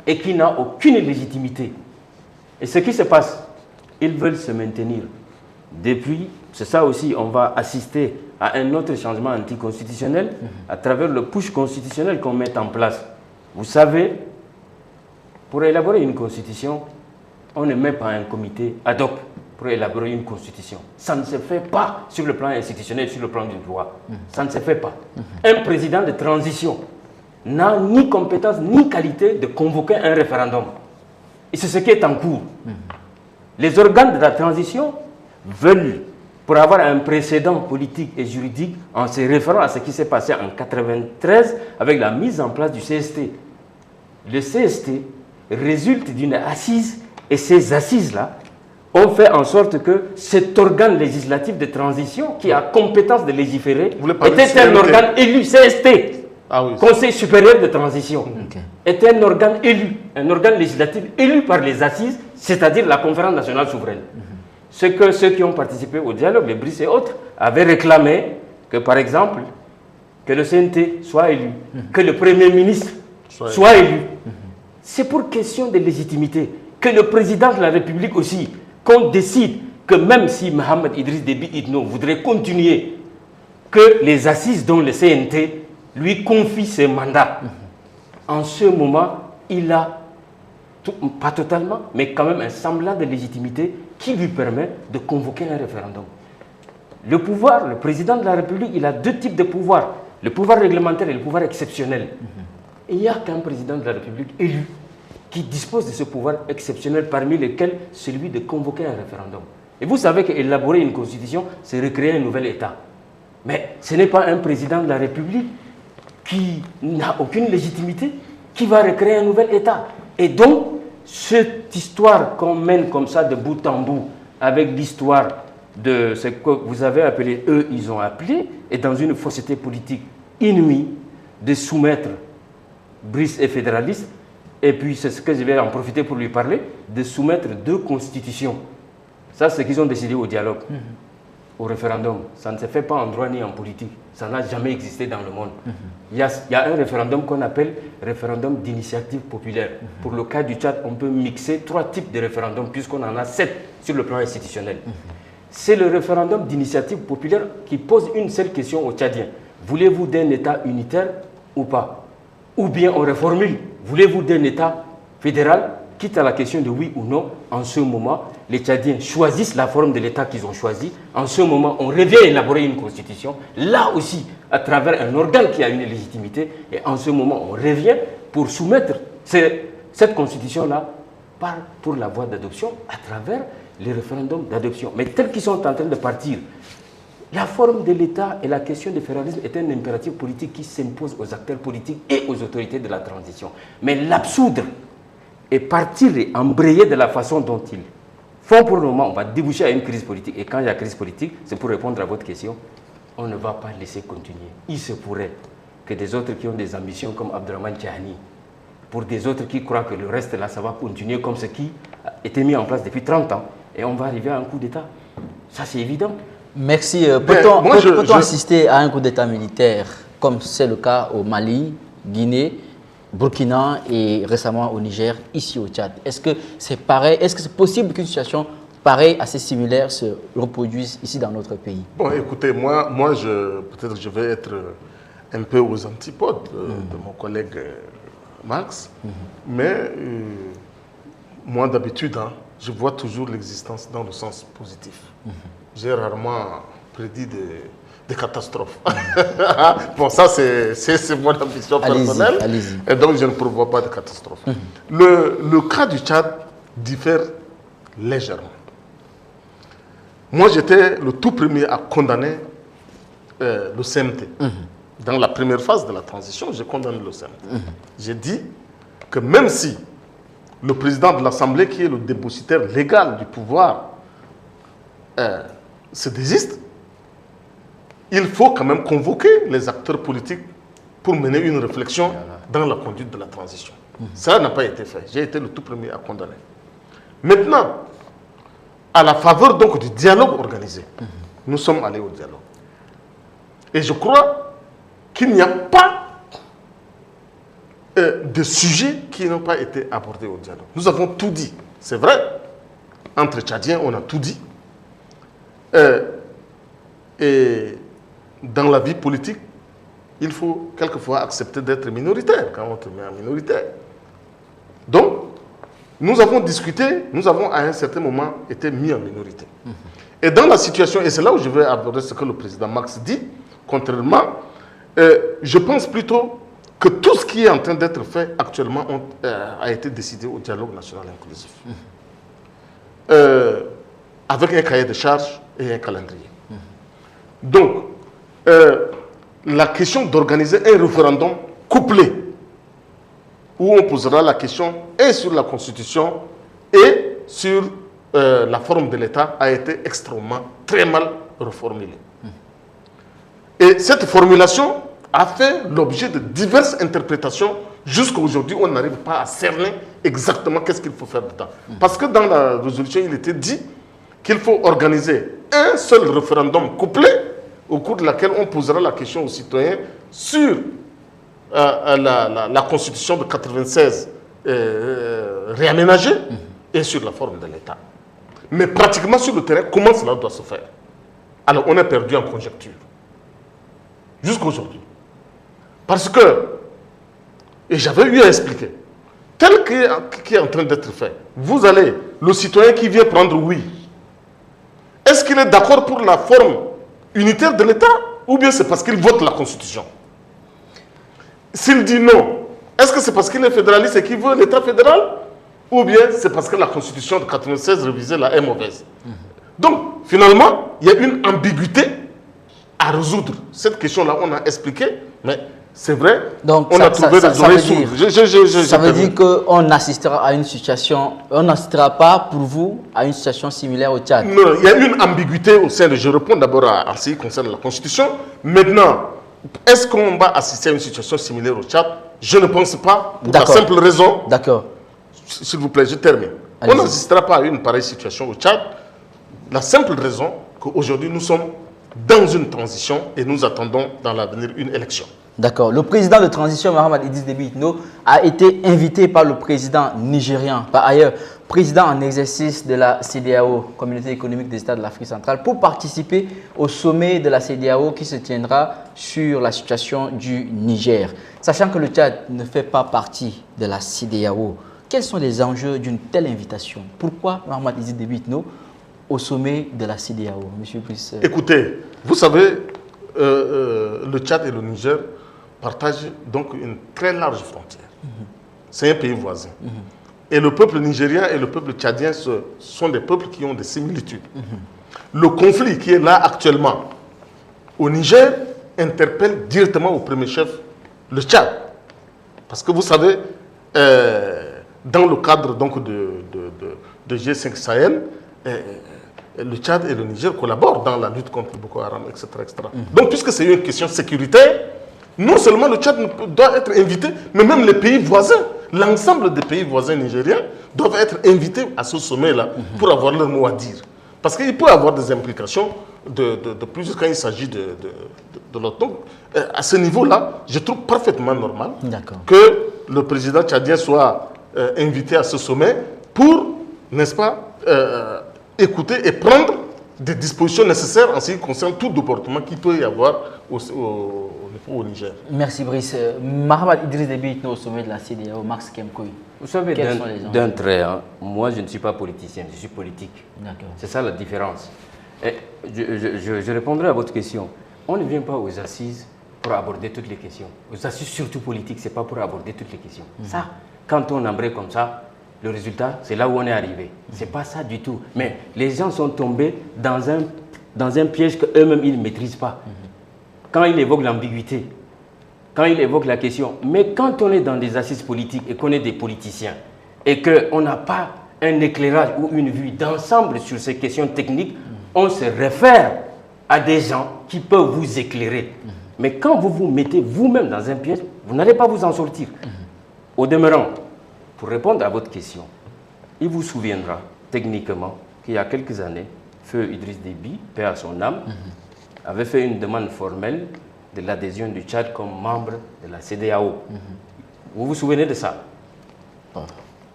et qui n'a aucune légitimité. Et ce qui se passe, ils veulent se maintenir. Depuis, c'est ça aussi, on va assister à un autre changement anticonstitutionnel à travers le push constitutionnel qu'on met en place. Vous savez, pour élaborer une constitution, on ne met pas un comité ad hoc pour élaborer une constitution. Ça ne se fait pas sur le plan institutionnel, sur le plan du droit. Ça ne se fait pas. Un président de transition n'a ni compétence ni qualité de convoquer un référendum. Et c'est ce qui est en cours. Les organes de la transition veulent, pour avoir un précédent politique et juridique, en se référant à ce qui s'est passé en 1993 avec la mise en place du CST. Le CST résulte d'une assise, et ces assises-là ont fait en sorte que cet organe législatif de transition, qui a compétence de légiférer, était un organe élu, CST. Conseil supérieur de transition, est un organe élu, un organe législatif élu par les assises, c'est-à-dire la conférence nationale souveraine. Ce que ceux qui ont participé au dialogue, les Brice et autres, avaient réclamé que, par exemple, que le CNT soit élu, que le Premier ministre soit élu. C'est pour question de légitimité. Que le président de la République aussi, qu'on décide que même si Mohamed Idriss Déby Itno voudrait continuer, que les assises dont le CNT lui confie ses mandats. En ce moment, il a, pas totalement, mais quand même un semblant de légitimité qui lui permet de convoquer un référendum. Le pouvoir, le président de la République, il a 2 types de pouvoirs, le pouvoir réglementaire et le pouvoir exceptionnel. Il n'y a qu'un président de la République élu qui dispose de ce pouvoir exceptionnel, parmi lesquels celui de convoquer un référendum. Et vous savez qu'élaborer une constitution, c'est recréer un nouvel État. Mais ce n'est pas un président de la République qui n'a aucune légitimité qui va recréer un nouvel État. Et donc, cette histoire qu'on mène comme ça de bout en bout, avec l'histoire de ce que vous avez appelé, eux, ils ont appelé, et dans une fausseté politique inouïe, de soumettre Brice et fédéralistes, et puis c'est ce que je vais en profiter pour lui parler, de soumettre 2 constitutions. Ça, c'est ce qu'ils ont décidé au dialogue. au référendum. Ça ne se fait pas en droit ni en politique. Ça n'a jamais existé dans le monde. Il y a un référendum qu'on appelle référendum d'initiative populaire. Pour le cas du Tchad, on peut mixer 3 types de référendums puisqu'on en a 7 sur le plan institutionnel. C'est le référendum d'initiative populaire qui pose une seule question aux Tchadiens. Voulez-vous d'un État unitaire ou pas? Ou bien on reformule. Voulez-vous d'un État fédéral? Quitte à la question de oui ou non, en ce moment, les Tchadiens choisissent la forme de l'État qu'ils ont choisi. En ce moment, on revient à élaborer une constitution, là aussi, à travers un organe qui a une légitimité. Et en ce moment, on revient pour soumettre cette constitution-là pour la voie d'adoption à travers les référendums d'adoption. Mais tels qu'ils sont en train de partir, la forme de l'État et la question du fédéralisme est un impératif politique qui s'impose aux acteurs politiques et aux autorités de la transition. Mais l'absoudre et partir et embrayer de la façon dont ils font pour le moment, on va déboucher à une crise politique. Et quand il y a crise politique, c'est pour répondre à votre question, on ne va pas laisser continuer. Il se pourrait que des autres qui ont des ambitions comme Abdrahmane Tchani, pour des autres qui croient que le reste là, ça va continuer comme ce qui a été mis en place depuis 30 ans. Et on va arriver à un coup d'État. Ça, c'est évident. Merci. Peut-on assister à un coup d'État militaire, comme c'est le cas au Mali, Guinée, Burkina et récemment au Niger, ici au Tchad? Est-ce que c'est pareil? Est-ce que c'est possible qu'une situation pareille, assez similaire, se reproduise ici dans notre pays? Bon, écoutez, moi peut-être je vais être un peu aux antipodes de mon collègue Max, mais moi d'habitude, je vois toujours l'existence dans le sens positif. J'ai rarement prédit des catastrophes. Bon, ça c'est mon ambition personnelle. Et donc je ne prévois pas de catastrophe. Le cas du Tchad diffère légèrement. Moi j'étais le tout premier à condamner le CMT. Dans la première phase de la transition, j'ai condamné le CMT. J'ai dit que même si le président de l'Assemblée, qui est le dépositaire légal du pouvoir, se désiste, il faut quand même convoquer les acteurs politiques pour mener une réflexion dans la conduite de la transition. Ça n'a pas été fait. J'ai été le tout premier à condamner. Maintenant, à la faveur donc du dialogue organisé, nous sommes allés au dialogue. Et je crois qu'il n'y a pas de sujets qui n'ont pas été abordés au dialogue. Nous avons tout dit. C'est vrai, entre Tchadiens, on a tout dit. Et dans la vie politique, il faut quelquefois accepter d'être minoritaire quand on te met en minoritaire. Donc, nous avons discuté, nous avons à un certain moment été mis en minorité. Et dans la situation, et c'est là où je vais aborder ce que le président Max dit, contrairement, je pense plutôt que tout ce qui est en train d'être fait actuellement a été décidé au dialogue national inclusif. Avec un cahier de charges et un calendrier. Donc, la question d'organiser un référendum couplé, où on posera la question et sur la Constitution et sur la forme de l'État, a été extrêmement, très mal reformulée. Et cette formulation a fait l'objet de diverses interprétations. Jusqu'à aujourd'hui, on n'arrive pas à cerner exactement qu'est-ce qu'il faut faire dedans. Parce que dans la résolution, il était dit qu'il faut organiser un seul référendum couplé au cours de laquelle on posera la question aux citoyens sur la Constitution de 1996 réaménagée et sur la forme de l'État. Mais pratiquement sur le terrain, comment cela doit se faire? Alors, on est perdu en conjecture. Jusqu'à aujourd'hui. Parce que, et j'avais eu à expliquer, tel qui est en train d'être fait, vous allez, le citoyen qui vient prendre oui, est-ce qu'il est d'accord pour la forme unitaire de l'État ou bien c'est parce qu'il vote la Constitution? S'il dit non, est-ce que c'est parce qu'il est fédéraliste et qu'il veut l'État fédéral ou bien c'est parce que la Constitution de 1996 révisée là est mauvaise? Donc, finalement, il y a une ambiguïté à résoudre. Cette question-là, on a expliqué, mais c'est vrai, donc, on a trouvé des oreilles sourdes. Ça veut dire qu'on assistera à une situation, on n'assistera pas pour vous à une situation similaire au Tchad? Non, il y a une ambiguïté au sein de... Je réponds d'abord à ce qui concerne la Constitution. Maintenant, est-ce qu'on va assister à une situation similaire au Tchad? Je ne pense pas, pour la simple raison... D'accord. S'il vous plaît, je termine. On n'assistera pas à une pareille situation au Tchad. La simple raison qu'aujourd'hui nous sommes dans une transition et nous attendons dans l'avenir une élection. D'accord. Le président de transition, Mahamat Idriss Déby Itno, a été invité par le président nigérian, par ailleurs président en exercice de la CEDEAO, Communauté économique des États de l'Afrique centrale, pour participer au sommet de la CEDEAO qui se tiendra sur la situation du Niger. Sachant que le Tchad ne fait pas partie de la CEDEAO, quels sont les enjeux d'une telle invitation? Pourquoi Mahamat Idriss Déby Itno au sommet de la CEDEAO, Monsieur Brice? Écoutez, vous savez, le Tchad et le Niger partagent donc une très large frontière. C'est un pays voisin. Et le peuple nigérien et le peuple tchadien sont des peuples qui ont des similitudes. Le conflit qui est là actuellement au Niger interpelle directement au premier chef le Tchad. Parce que vous savez, dans le cadre donc de G5 Sahel, le Tchad et le Niger collaborent dans la lutte contre Boko Haram, etc. Donc, puisque c'est une question sécuritaire, non seulement le Tchad doit être invité, mais même les pays voisins, l'ensemble des pays voisins nigériens doivent être invités à ce sommet-là pour avoir leur mot à dire. Parce qu'il peut y avoir des implications de plusieurs quand il s'agit de l'autre. Donc, à ce niveau-là, je trouve parfaitement normal que le président tchadien soit invité à ce sommet pour, n'est-ce pas, écouter et prendre des dispositions nécessaires en ce qui concerne tout comportement qu'il peut y avoir au Niger. Merci Brice. Mahamat Idriss Déby Itno au sommet de la CEDEAO, Max Kemkoy. Vous savez, d'un trait, hein, moi je ne suis pas politicien, je suis politique. C'est ça la différence. Et je répondrai à votre question. On ne vient pas aux assises pour aborder toutes les questions. Aux assises surtout politiques, ce n'est pas pour aborder toutes les questions. Ça, quand on embraye comme ça, le résultat, c'est là où on est arrivé. Ce n'est pas ça du tout. Mais les gens sont tombés dans un piège qu'eux-mêmes, ils ne maîtrisent pas. Quand ils évoquent l'ambiguïté, quand ils évoquent la question. Mais quand on est dans des assises politiques et qu'on est des politiciens et qu'on n'a pas un éclairage ou une vue d'ensemble sur ces questions techniques, on se réfère à des gens qui peuvent vous éclairer. Mais quand vous vous mettez vous-même dans un piège, vous n'allez pas vous en sortir. Au demeurant, pour répondre à votre question, il vous souviendra techniquement qu'il y a quelques années, Feu Idriss Déby, paix à son âme, avait fait une demande formelle de l'adhésion du Tchad comme membre de la CEDEAO. Vous vous souvenez de ça?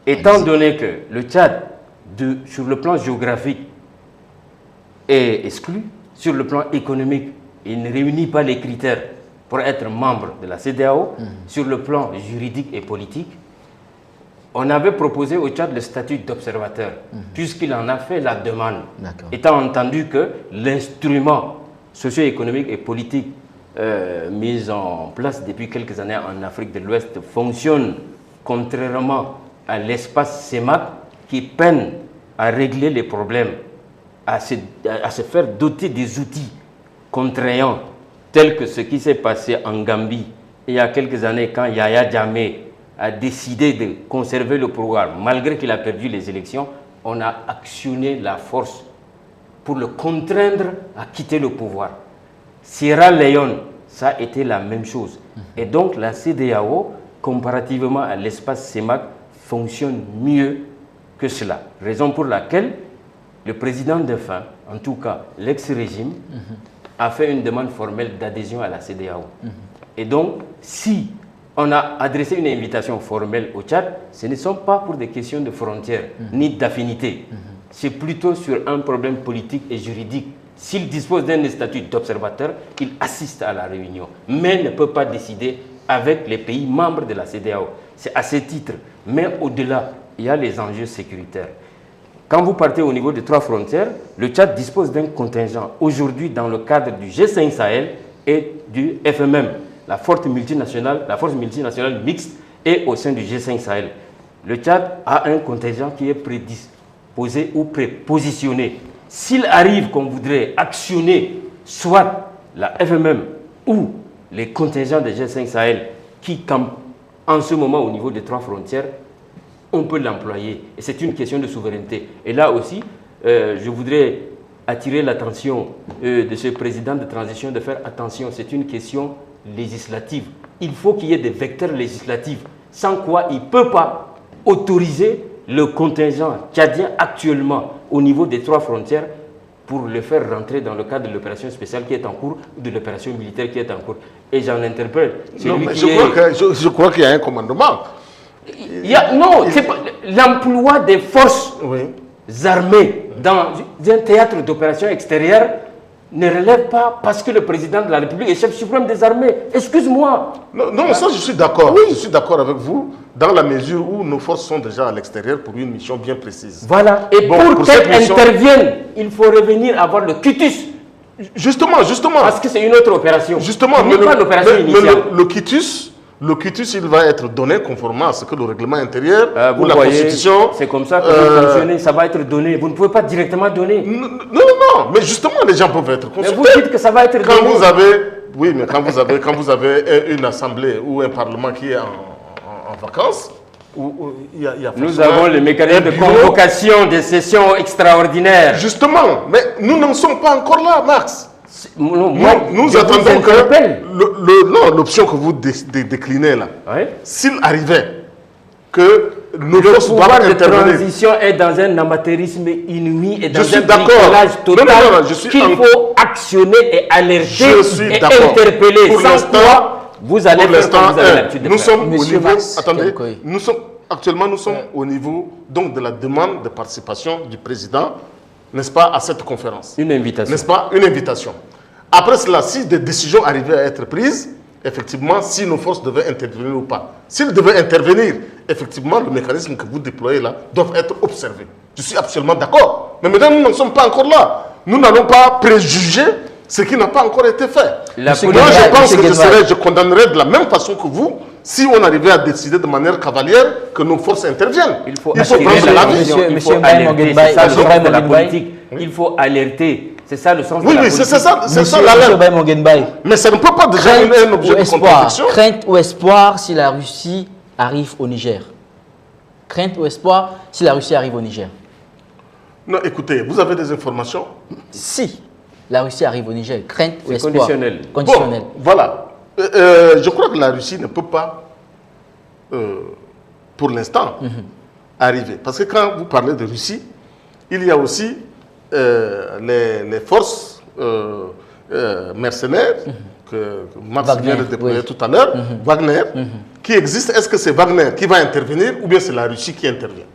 Étant donné que le Tchad, sur le plan géographique, est exclu, sur le plan économique, il ne réunit pas les critères pour être membre de la CEDEAO, sur le plan juridique et politique, on avait proposé au Tchad le statut d'observateur, puisqu'il en a fait la demande, étant entendu que l'instrument socio-économique et politique mis en place depuis quelques années en Afrique de l'Ouest fonctionne contrairement à l'espace CEMAC qui peine à régler les problèmes, à se faire doter des outils contraignants tels que ce qui s'est passé en Gambie il y a quelques années quand Yahya Jammeh a décidé de conserver le pouvoir malgré qu'il a perdu les élections. On a actionné la force pour le contraindre à quitter le pouvoir. Sierra Leone, ça a été la même chose. Et donc la CEDEAO, comparativement à l'espace CEMAC, fonctionne mieux que cela. Raison pour laquelle le président défunt, en tout cas l'ex-régime, a fait une demande formelle d'adhésion à la CEDEAO. Et donc, si on a adressé une invitation formelle au Tchad, ce ne sont pas pour des questions de frontières, ni d'affinité. C'est plutôt sur un problème politique et juridique. S'il dispose d'un statut d'observateur, il assiste à la réunion, mais ne peut pas décider avec les pays membres de la CEDEAO. C'est à ce titre. Mais au-delà, il y a les enjeux sécuritaires. Quand vous partez au niveau des 3 frontières, le Tchad dispose d'un contingent aujourd'hui dans le cadre du G5 Sahel et du FMM, la force multinationale mixte et au sein du G5 Sahel. Le Tchad a un contingent qui est prédisposé ou prépositionné. S'il arrive qu'on voudrait actionner soit la FMM ou les contingents de G5 Sahel qui campent en ce moment au niveau des 3 frontières, on peut l'employer. Et c'est une question de souveraineté. Et là aussi, je voudrais attirer l'attention de ce président de transition de faire attention. C'est une question législative. Il faut qu'il y ait des vecteurs législatifs, sans quoi il ne peut pas autoriser le contingent tchadien actuellement au niveau des 3 frontières pour le faire rentrer dans le cadre de l'opération spéciale qui est en cours ou de l'opération militaire qui est en cours. Et j'en interpelle. Je crois qu'il y a un commandement. Non, l'emploi des forces armées dans un théâtre d'opération extérieure ne relève pas parce que le président de la République est chef suprême des armées. Excuse-moi. Non, ça je suis d'accord. Oui. Je suis d'accord avec vous dans la mesure où nos forces sont déjà à l'extérieur pour une mission bien précise. Voilà. Et pour qu'elles interviennent, il faut revenir avoir le quitus. Justement. Parce que c'est une autre opération. Justement, mais pas l'opération initiale. Le quitus, il va être donné conformément à ce que le règlement intérieur ou la voyez, Constitution... C'est comme ça que vous fonctionnez, ça va être donné. Vous ne pouvez pas directement donner. Non, mais justement, les gens peuvent être consultés. Mais vous dites que ça va être donné. Oui, mais quand vous avez une assemblée ou un parlement qui est en vacances, il y a nous avons le mécanisme de convocation des sessions extraordinaires. Justement, mais nous n'en sommes pas encore là, Max. Nous attendons que l'option que vous déclinez là, s'il arrivait que nos forces doivent intervenir. La transition est dans un amateurisme inouï et dans un bricolage total qu'il faut actionner et alerter et interpeller. Sans quoi vous allez faire comme vous avez l'habitude de faire. Actuellement, nous sommes au niveau donc, de la demande de participation du président, n'est-ce pas, à cette conférence. Une invitation. N'est-ce pas, une invitation. Après cela, si des décisions arrivaient à être prises, effectivement, si nos forces devaient intervenir ou pas. S'ils devaient intervenir, effectivement, le mécanisme que vous déployez là doit être observé. Je suis absolument d'accord. Mais maintenant, nous n'en sommes pas encore là. Nous n'allons pas préjuger ce qui n'a pas encore été fait. Moi, je pense que je condamnerais de la même façon que vous si on arrivait à décider de manière cavalière que nos forces interviennent. Il faut prendre la vision, il faut alerter. C'est ça le sens de la politique. Il faut alerter. C'est ça le sens de la politique. Oui, c'est ça l'alerte. Mais ça ne peut pas déjà être un objet de contradiction. Crainte ou espoir si la Russie arrive au Niger? Crainte ou espoir si la Russie arrive au Niger? Non, écoutez, vous avez des informations? Si la Russie arrive au Niger, crainte ou espoir? Conditionnel. Conditionnel. Bon, voilà. Je crois que la Russie ne peut pas, pour l'instant, arriver. Parce que quand vous parlez de Russie, il y a aussi les forces mercenaires que Max vient de déployer tout à l'heure, Wagner, qui existent. Est-ce que c'est Wagner qui va intervenir ou bien c'est la Russie qui intervient?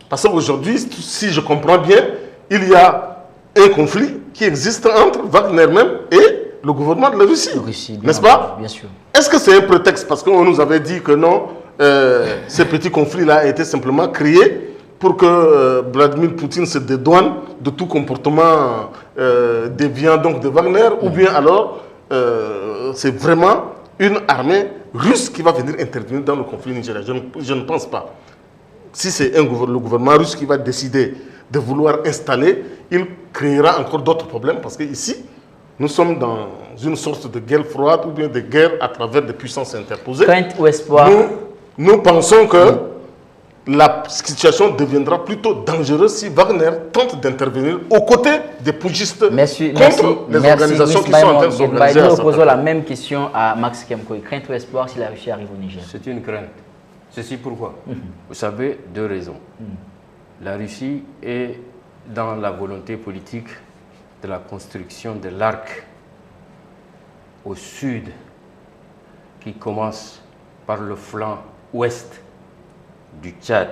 Parce qu'aujourd'hui, si je comprends bien, il y a un conflit qui existe entre Wagner même et le gouvernement de la Russie, n'est-ce pas? Bien sûr. Est-ce que c'est un prétexte? Parce qu'on nous avait dit que non, ce petit conflit-là a été simplement créé pour que Vladimir Poutine se dédouane de tout comportement déviant donc de Wagner, ou bien alors c'est vraiment une armée russe qui va venir intervenir dans le conflit nigérien. Je ne pense pas. Si c'est le gouvernement russe qui va décider de vouloir installer, il créera encore d'autres problèmes parce qu'ici, nous sommes dans une sorte de guerre froide ou bien de guerre à travers des puissances interposées. Crainte ou espoir? Nous pensons que la situation deviendra plutôt dangereuse si Wagner tente d'intervenir aux côtés des pougistes contre les organisations qui sont en train de s'organiser. Nous posons la même question à Max Kemkoy. Crainte ou espoir si la Russie arrive au Niger? C'est une crainte. Ceci pourquoi? Vous savez, deux raisons. La Russie est dans la volonté politique de la construction de l'arc au sud qui commence par le flanc ouest du Tchad.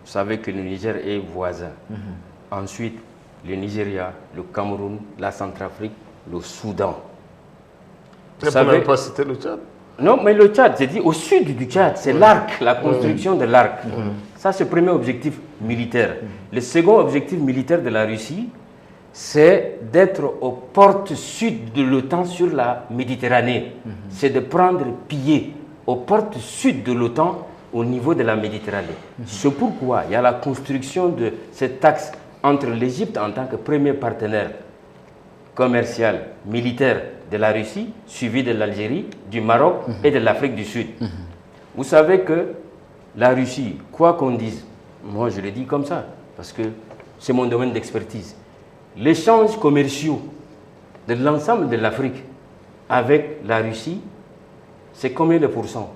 Vous savez que le Niger est voisin. Ensuite, le Nigeria, le Cameroun, la Centrafrique, le Soudan. Vous n'avez pas cité le Tchad? Non, mais le Tchad, j'ai dit au sud du Tchad, c'est l'arc, la construction de l'arc. Ça, c'est le premier objectif militaire. Le second objectif militaire de la Russie, c'est d'être aux portes sud de l'OTAN sur la Méditerranée. C'est de prendre pied aux portes sud de l'OTAN au niveau de la Méditerranée. C'est pourquoi il y a la construction de cet axe entre l'Égypte en tant que premier partenaire commercial, militaire de la Russie, suivi de l'Algérie, du Maroc et de l'Afrique du Sud. Vous savez que la Russie, quoi qu'on dise, moi je le dis comme ça, parce que c'est mon domaine d'expertise, l'échange commerciaux de l'ensemble de l'Afrique avec la Russie, c'est combien de pourcents?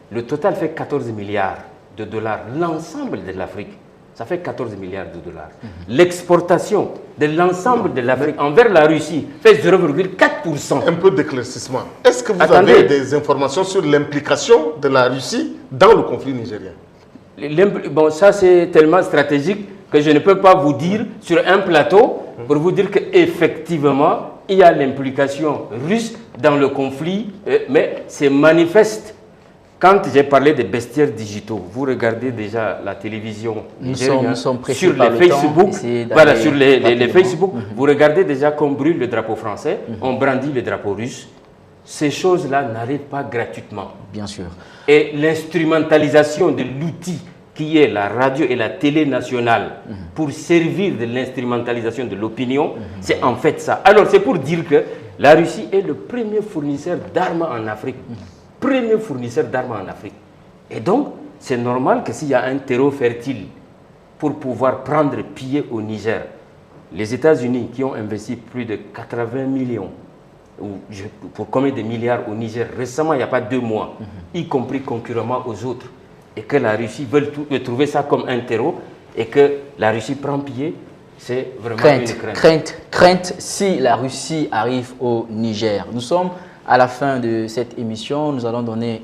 Le total fait 14 milliards de dollars, l'ensemble de l'Afrique. ça fait 14 milliards de dollars. L'exportation de l'ensemble de l'Afrique envers la Russie fait 0,4%. Un peu d'éclaircissement. Est-ce que vous avez des informations sur l'implication de la Russie dans le conflit nigérien? Bon, ça c'est tellement stratégique que je ne peux pas vous dire sur un plateau pour vous dire qu'effectivement, il y a l'implication russe dans le conflit, mais c'est manifeste. Quand j'ai parlé des bestiaires digitaux, vous regardez déjà la télévision nigérienne, sur les Facebook, voilà, sur les Facebook, vous regardez déjà qu'on brûle le drapeau français, on brandit le drapeau russe. Ces choses-là n'arrivent pas gratuitement. Bien sûr. Et l'instrumentalisation de l'outil qui est la radio et la télé nationale pour servir de l'instrumentalisation de l'opinion, c'est en fait ça. Alors c'est pour dire que la Russie est le premier fournisseur d'armes en Afrique. Premier fournisseur d'armes en Afrique. Et donc, c'est normal que s'il y a un terreau fertile pour pouvoir prendre pied au Niger, les États-Unis qui ont investi plus de 80 millions, pour combien de milliards au Niger récemment, il n'y a pas 2 mois, y compris concurremment aux autres, et que la Russie veut trouver ça comme un terreau, et que la Russie prend pied, c'est vraiment une crainte. Crainte si la Russie arrive au Niger. Nous sommes à la fin de cette émission. Nous allons donner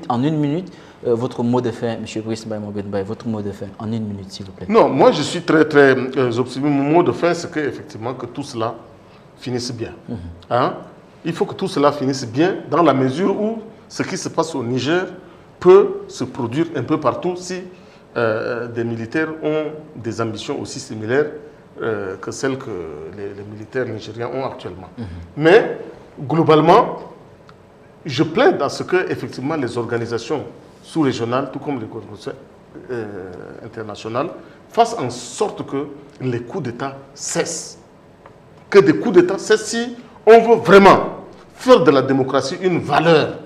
en une minute, votre mot de fin, M. Brice Mbaye Mogenbaye, votre mot de fin, en une minute, s'il vous plaît. Non, moi je suis très optimiste. Mon mot de fin, c'est qu'effectivement que tout cela finisse bien. Hein? Il faut que tout cela finisse bien dans la mesure où ce qui se passe au Niger peut se produire un peu partout si des militaires ont des ambitions aussi similaires que celles que les militaires nigériens ont actuellement. Mais globalement, je plaide à ce que effectivement les organisations sous-régionales, tout comme les organisations internationales, fassent en sorte que les coups d'État cessent. Que des coups d'État cessent si on veut vraiment faire de la démocratie une valeur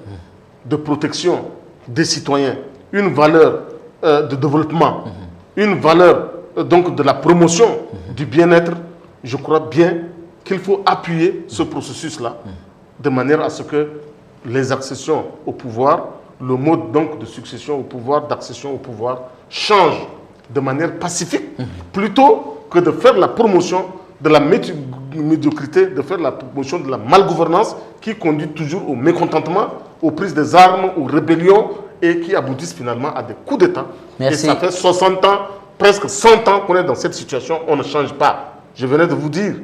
de protection des citoyens, une valeur de développement, une valeur donc de la promotion du bien-être. Je crois bien qu'il faut appuyer ce processus-là de manière à ce que les accessions au pouvoir, le mode donc de succession au pouvoir, d'accession au pouvoir, change de manière pacifique plutôt que de faire la promotion de la médiocrité, de faire la promotion de la malgouvernance qui conduit toujours au mécontentement, aux prises des armes, aux rébellions et qui aboutissent finalement à des coups d'État. Et ça fait 60 ans, presque 100 ans qu'on est dans cette situation, on ne change pas. Je venais de vous dire,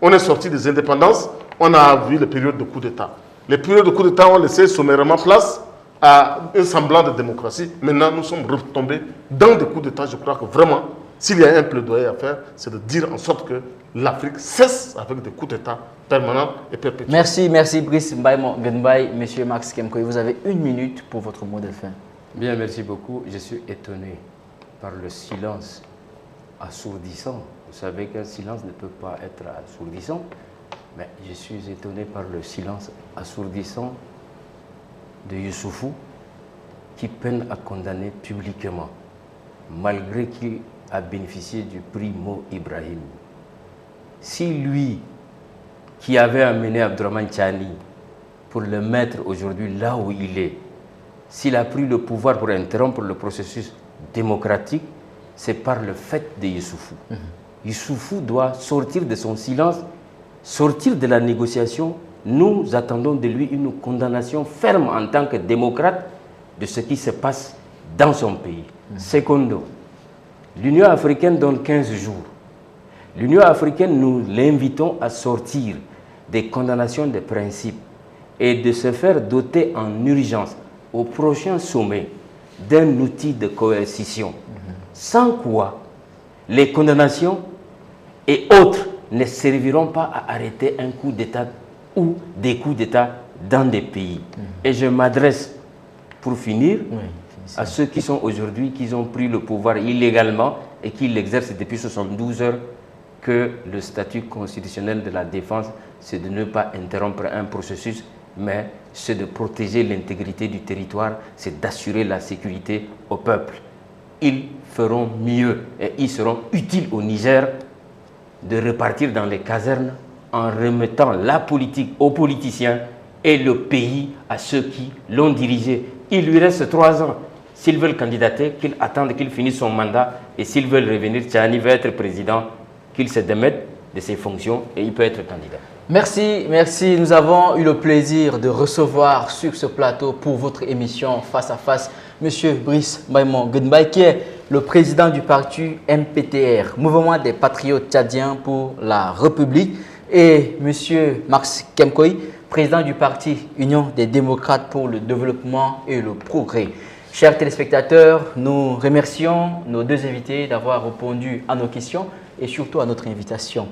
on est sorti des indépendances, on a vu les périodes de coups d'État. Les périodes de coups d'État ont laissé sommairement place à un semblant de démocratie. Maintenant, nous sommes retombés dans des coups d'État. Je crois que vraiment, s'il y a un plaidoyer à faire, c'est de dire en sorte que l'Afrique cesse avec des coups d'État permanents et perpétuels. Merci Brice Mbaye Mogenbaye. Monsieur Max Kemkoye, vous avez 1 minute pour votre mot de fin. Bien, merci beaucoup. Je suis étonné par le silence assourdissant. Vous savez qu'un silence ne peut pas être assourdissant, mais je suis étonné par le silence assourdissant de Youssoufou qui peine à condamner publiquement, malgré qu'il a bénéficié du prix Mo Ibrahim. Si lui, qui avait amené Abdourahmane Tchani pour le mettre aujourd'hui là où il est, s'il a pris le pouvoir pour interrompre le processus démocratique, c'est par le fait de Youssoufou. Youssoufou doit sortir de son silence, sortir de la négociation. Nous attendons de lui une condamnation ferme en tant que démocrate de ce qui se passe dans son pays. Secondo, l'Union africaine donne 15 jours. L'Union africaine, nous l'invitons à sortir des condamnations de principe et de se faire doter en urgence au prochain sommet d'un outil de coercition. Sans quoi, les condamnations et autres ne serviront pas à arrêter un coup d'État ou des coups d'État dans des pays. Et je m'adresse, pour finir, à ceux qui sont aujourd'hui, qui ont pris le pouvoir illégalement et qui l'exercent depuis 72 heures, que le statut constitutionnel de la défense, c'est de ne pas interrompre un processus, mais c'est de protéger l'intégrité du territoire, c'est d'assurer la sécurité au peuple. Ils feront mieux et ils seront utiles au Niger de repartir dans les casernes en remettant la politique aux politiciens et le pays à ceux qui l'ont dirigé. Il lui reste 3 ans. S'ils veulent candidater, qu'ils attendent qu'il finisse son mandat. Et s'ils veulent revenir, Tchani va être président, qu'il se démette de ses fonctions et il peut être candidat. Merci, merci. Nous avons eu le plaisir de recevoir sur ce plateau pour votre émission Face à Face M. Brice Maïmon Gendbaï, qui est le président du parti MPTR, Mouvement des Patriotes Tchadiens pour la République, et M. Max Kemkoy, président du parti Union des démocrates pour le développement et le progrès. Chers téléspectateurs, nous remercions nos deux invités d'avoir répondu à nos questions et surtout à notre invitation.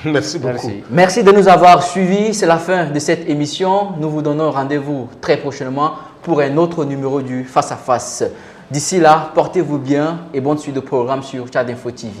Merci beaucoup. Merci de nous avoir suivis. C'est la fin de cette émission. Nous vous donnons rendez-vous très prochainement pour un autre numéro du Face à Face. D'ici là, portez-vous bien et bonne suite de programme sur Tchad Info TV.